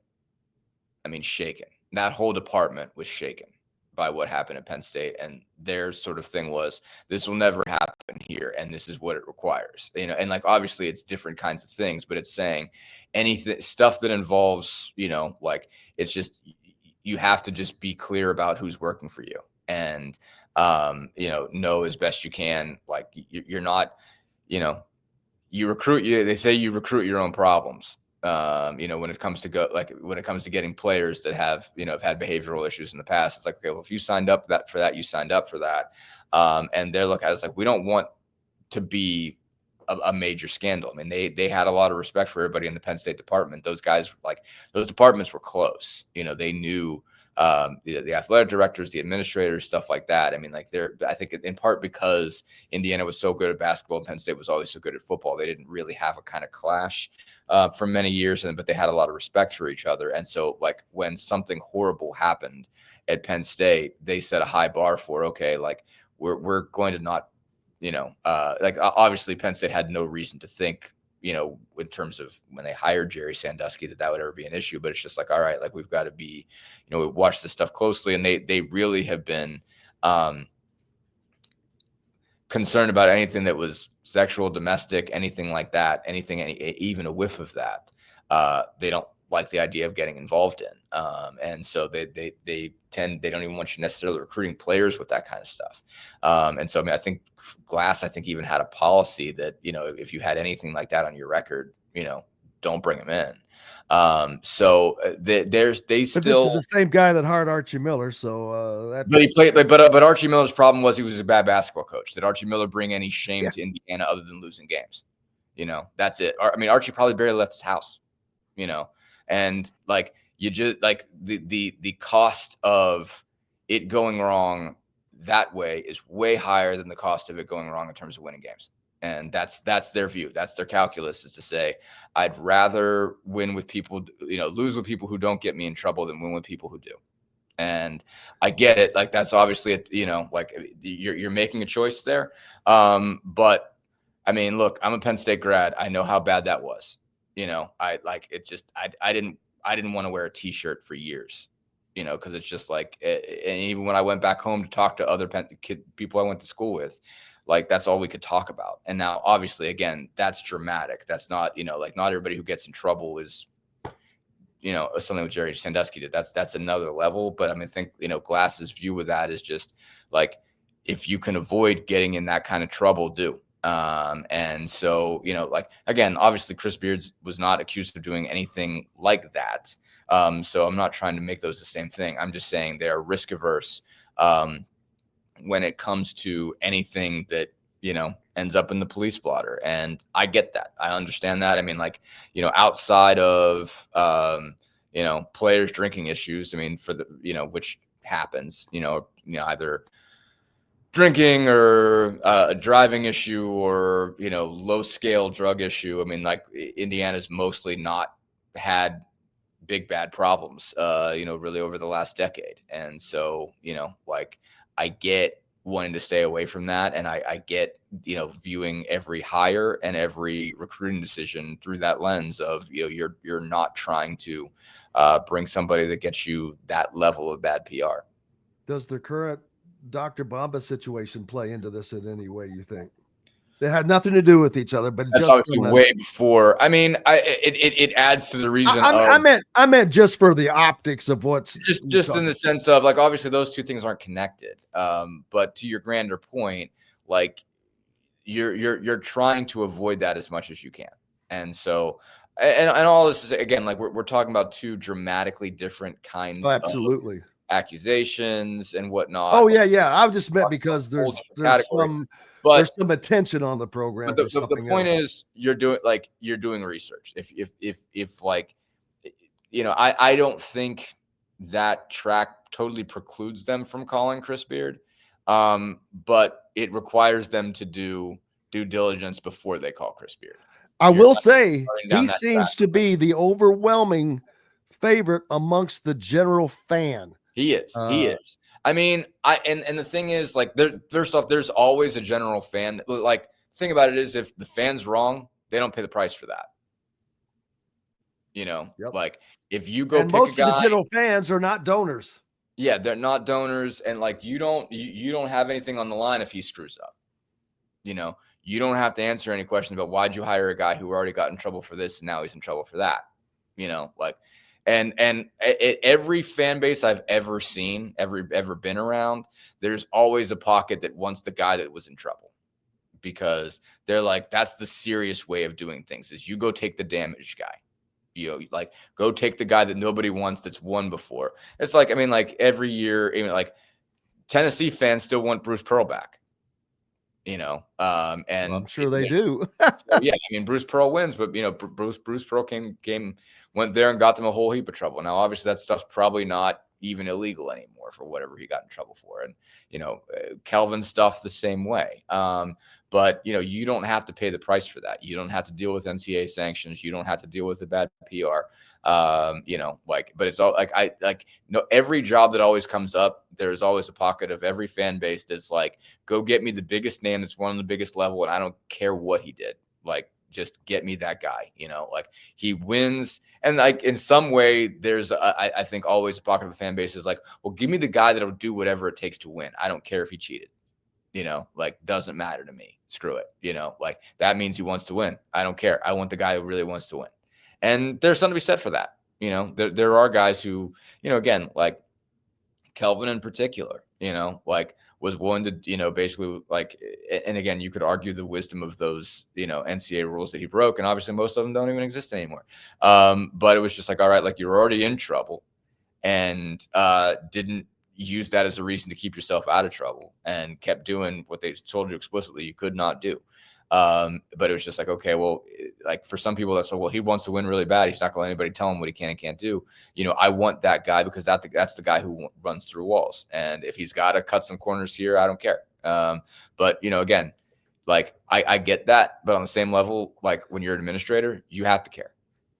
I mean, shaken. That whole department was shaken by what happened at Penn State, and their sort of thing was, this will never happen here, and this is what it requires. And obviously it's different kinds of things, but it's saying anything, stuff that involves, it's just, you have to just be clear about who's working for you, and know as best you can. You're not, you recruit. They say you recruit your own problems. When it comes to getting players that have had behavioral issues in the past, it's like, okay, well, if you signed up for that, you signed up for that. And they're looking at it as like, we don't want to be a major scandal. I mean, they had a lot of respect for everybody in the Penn State department. Those guys, those departments were close. They knew the athletic directors, the administrators, stuff like that. I mean, I think in part because Indiana was so good at basketball and Penn State was always so good at football, they didn't really have a kind of clash for many years, but they had a lot of respect for each other. And so when something horrible happened at Penn State, they set a high bar for, okay, we're going to not, obviously Penn State had no reason to think, in terms of when they hired Jerry Sandusky, that would ever be an issue. But it's just all right, we've got to be, we watch this stuff closely, and they really have been concerned about anything that was sexual, domestic, anything like that, even a whiff of that. They don't like the idea of getting involved in. And so they don't even want you necessarily recruiting players with that kind of stuff. And so, I mean, I think Glass, even had a policy that, if you had anything like that on your record, don't bring him in. So they But still. this is the same guy that hired Archie Miller, so that. But he played. But Archie Miller's problem was he was a bad basketball coach. Did Archie Miller bring any shame to Indiana other than losing games? That's it. I mean, Archie probably barely left his house. And like you just like the cost of it going wrong that way is way higher than the cost of it going wrong in terms of winning games. And that's their view. That's their calculus, is to say, I'd rather win with people, lose with people who don't get me in trouble than win with people who do. And I get it. Like, that's obviously, like you're making a choice there. But I mean, look, I'm a Penn State grad. I know how bad that was. I didn't want to wear a t-shirt for years, cause it's just like, and even when I went back home to talk to other people I went to school with, like, that's all we could talk about. And now, obviously, again, that's dramatic. That's not, like, not everybody who gets in trouble is, something with Jerry Sandusky did. That's another level. But I mean, I think, Glass's view with that is just like, if you can avoid getting in that kind of trouble, do. And so, like, again, obviously Chris Beards was not accused of doing anything like that. So I'm not trying to make those the same thing. I'm just saying they're risk averse. When it comes to anything that, ends up in the police blotter. And I get that. I understand that. I mean, like, outside of, players drinking issues, I mean, for the, which happens, either drinking or a driving issue or, low scale drug issue. I mean, like, Indiana's mostly not had big, bad problems, really over the last decade. And so, like, I get wanting to stay away from that. And I get, viewing every hire and every recruiting decision through that lens of, you're not trying to bring somebody that gets you that level of bad PR. Does the current Dr. Bomba situation play into this in any way, you think? That had nothing to do with each other, but that's just obviously way before. I mean, it adds to the reason. I meant just for the optics of what's just in the sense of, like, obviously those two things aren't connected. But to your grander point, like, you're trying to avoid that as much as you can. And so, and all this is, again, like, we're talking about two dramatically different kinds absolutely of accusations and whatnot. Oh yeah. I just meant because there's some attention on the program. But the point is, you're doing research. If like, I don't think that track totally precludes them from calling Chris Beard. But it requires them to do due diligence before they call Chris Beard. I will say he seems to be the overwhelming favorite amongst the general fan. He is. I mean, and the thing is, like, first off, there's always a general fan. Like, the thing about it is, if the fan's wrong, they don't pay the price for that. Like, if you go, and pick most a guy, of the general fans are not donors. Yeah, they're not donors, and like, you don't have anything on the line if he screws up. You don't have to answer any questions about why'd you hire a guy who already got in trouble for this and now he's in trouble for that. Like. And at every fan base I've ever seen, ever been around, there's always a pocket that wants the guy that was in trouble, because they're like, that's the serious way of doing things, is you go take the damaged guy. Like, go take the guy that nobody wants, that's won before. It's like, I mean, like, every year, even like Tennessee fans still want Bruce Pearl back. And I'm sure they do. So, yeah, I mean, Bruce Pearl wins, but Bruce Pearl went there and got them a whole heap of trouble. Now, obviously, that stuff's probably not even illegal anymore for whatever he got in trouble for, and Kelvin stuff the same way. But you don't have to pay the price for that. You don't have to deal with NCAA sanctions. You don't have to deal with the bad PR. But it's all every job that always comes up, there's always a pocket of every fan base that's like, go get me the biggest name that's won on the biggest level, and I don't care what he did. Like, just get me that guy. Like, he wins, and like, in some way, there's I think always a pocket of the fan base is like, well, give me the guy that'll do whatever it takes to win. I don't care if he cheated. Like, doesn't matter to me. Screw it. Like, that means he wants to win. I don't care. I want the guy who really wants to win. And there's something to be said for that. There are guys who, again, like Kelvin in particular, like, was willing to, basically and again, you could argue the wisdom of those, NCAA rules that he broke. And obviously most of them don't even exist anymore. But it was just like, all right, like you're already in trouble and didn't use that as a reason to keep yourself out of trouble and kept doing what they told you explicitly you could not do. But it was just like, okay, well, like for some people that's like, well, he wants to win really bad. He's not gonna let anybody tell him what he can and can't do. I want that guy because that's the guy who runs through walls. And if he's got to cut some corners here, I don't care. But again, like I get that, but on the same level, like when you're an administrator, you have to care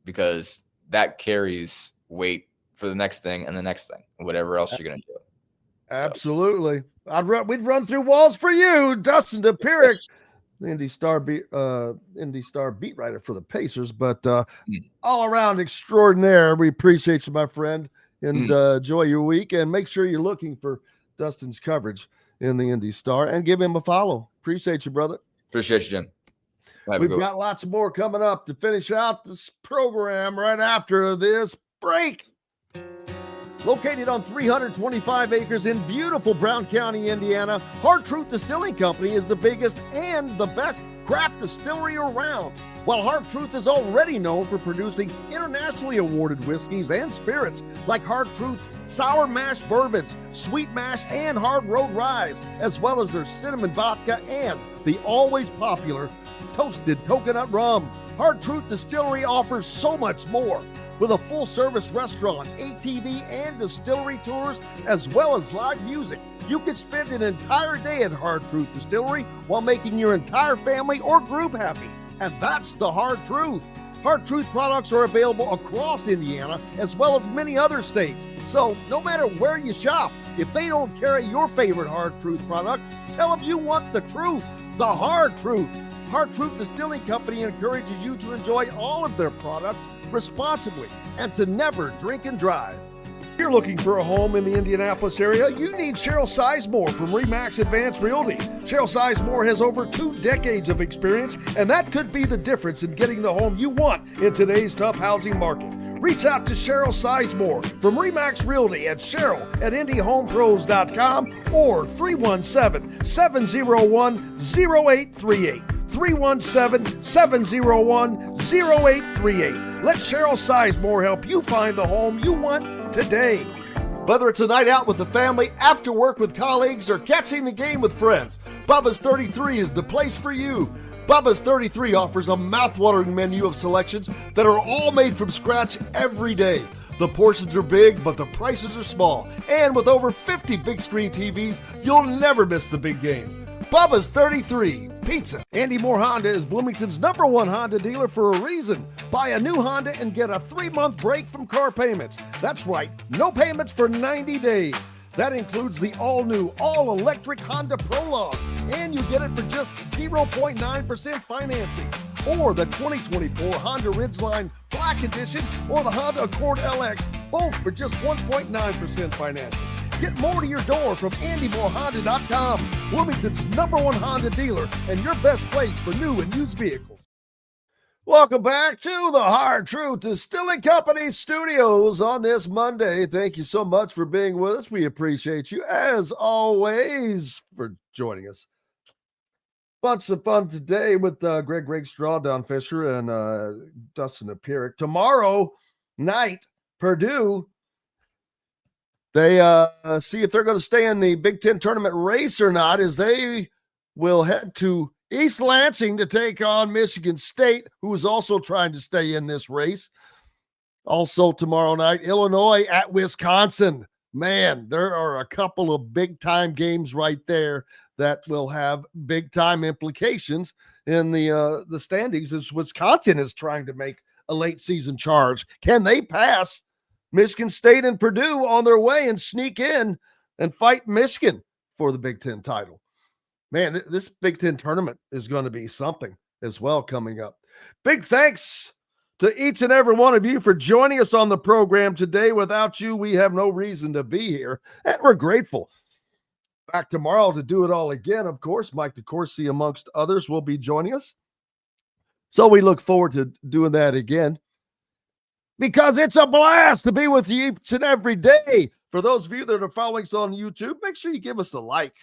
because that carries weight for the next thing and the next thing, whatever else you're going to do. Absolutely. We'd run through walls for you, Dustin Dopirak, the Indy Star beat writer for the Pacers, but all around extraordinaire. We appreciate you, my friend, and enjoy your week. And make sure you're looking for Dustin's coverage in the Indy Star and give him a follow. Appreciate you, brother. Appreciate you, Jim. We've got lots more coming up to finish out this program right after this break. Located on 325 acres in beautiful Brown County, Indiana, Hard Truth Distilling Company is the biggest and the best craft distillery around. While Hard Truth is already known for producing internationally awarded whiskeys and spirits like Hard Truth's sour mash bourbons, sweet mash, and hard road ryes, as well as their cinnamon vodka and the always popular toasted coconut rum. Hard Truth Distillery offers so much more. With a full-service restaurant, ATV, and distillery tours, as well as live music, you can spend an entire day at Hard Truth Distillery while making your entire family or group happy. And that's the Hard Truth. Hard Truth products are available across Indiana, as well as many other states. So no matter where you shop, if they don't carry your favorite Hard Truth product, tell them you want the truth, the Hard Truth. Hard Truth Distilling Company encourages you to enjoy all of their products responsibly and to never drink and drive. If you're looking for a home in the Indianapolis area, you need Cheryl Sizemore from RE/MAX Advanced Realty. Cheryl Sizemore has over 2 decades of experience, and that could be the difference in getting the home you want in today's tough housing market. Reach out to Cheryl Sizemore from RE/MAX Realty at cheryl@indyhomepros.com or 317-701-0838. 317-701-0838. Let Cheryl Sizemore help you find the home you want today. Whether it's a night out with the family, after work with colleagues, or catching the game with friends, Bubba's 33 is the place for you. Bubba's 33 offers a mouthwatering menu of selections that are all made from scratch every day. The portions are big, but the prices are small. And with over 50 big screen TVs, you'll never miss the big game. Bubba's 33 Pizza. Andy Moore Honda is Bloomington's #1 Honda dealer for a reason. Buy a new Honda and get a 3-month break from car payments. That's right, no payments for 90 days. That includes the all-new, all-electric Honda Prologue. And you get it for just 0.9% financing. Or the 2024 Honda Ridgeline Black Edition or the Honda Accord LX, both for just 1.9% financing. Get more to your door from AndyMooreHonda.com, Bloomington's #1 Honda dealer and your best place for new and used vehicles. Welcome back to the Hard Truth Distilling Company studios on this Monday. Thank you so much for being with us. We appreciate you, as always, for joining us. Bunch of fun today with Greg Rakestraw, Don Fischer, and Dustin Dopirak. Tomorrow night, Purdue, they see if they're going to stay in the Big Ten tournament race or not, as they will head to East Lansing to take on Michigan State, who is also trying to stay in this race. Also tomorrow night, Illinois at Wisconsin. Man, there are a couple of big-time games right there that will have big-time implications in the standings, as Wisconsin is trying to make a late-season charge. Can they pass Michigan State and Purdue on their way and sneak in and fight Michigan for the Big Ten title? Man, this Big Ten tournament is going to be something as well coming up. Big thanks to each and every one of you for joining us on the program today. Without you, we have no reason to be here, and we're grateful. Back tomorrow to do it all again, of course. Mike DeCourcy, amongst others, will be joining us. So we look forward to doing that again, because it's a blast to be with you each and every day. For those of you that are following us on YouTube, make sure you give us a like.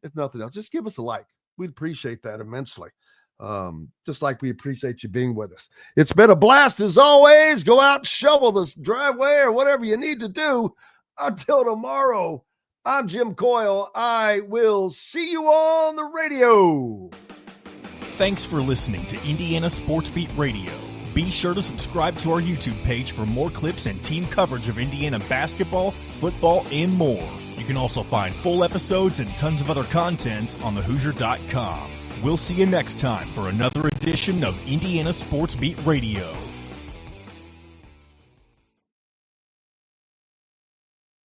if nothing else, just give us a like. We'd appreciate that immensely. Just like we appreciate you being with us. It's been a blast as always. Go out and shovel this driveway or whatever you need to do. Until tomorrow, I'm Jim Coyle. I will see you on the radio. Thanks for listening to Indiana Sports Beat Radio. Be sure to subscribe to our YouTube page for more clips and team coverage of Indiana basketball, football, and more. You can also find full episodes and tons of other content on thehoosier.com. We'll see you next time for another edition of Indiana Sports Beat Radio.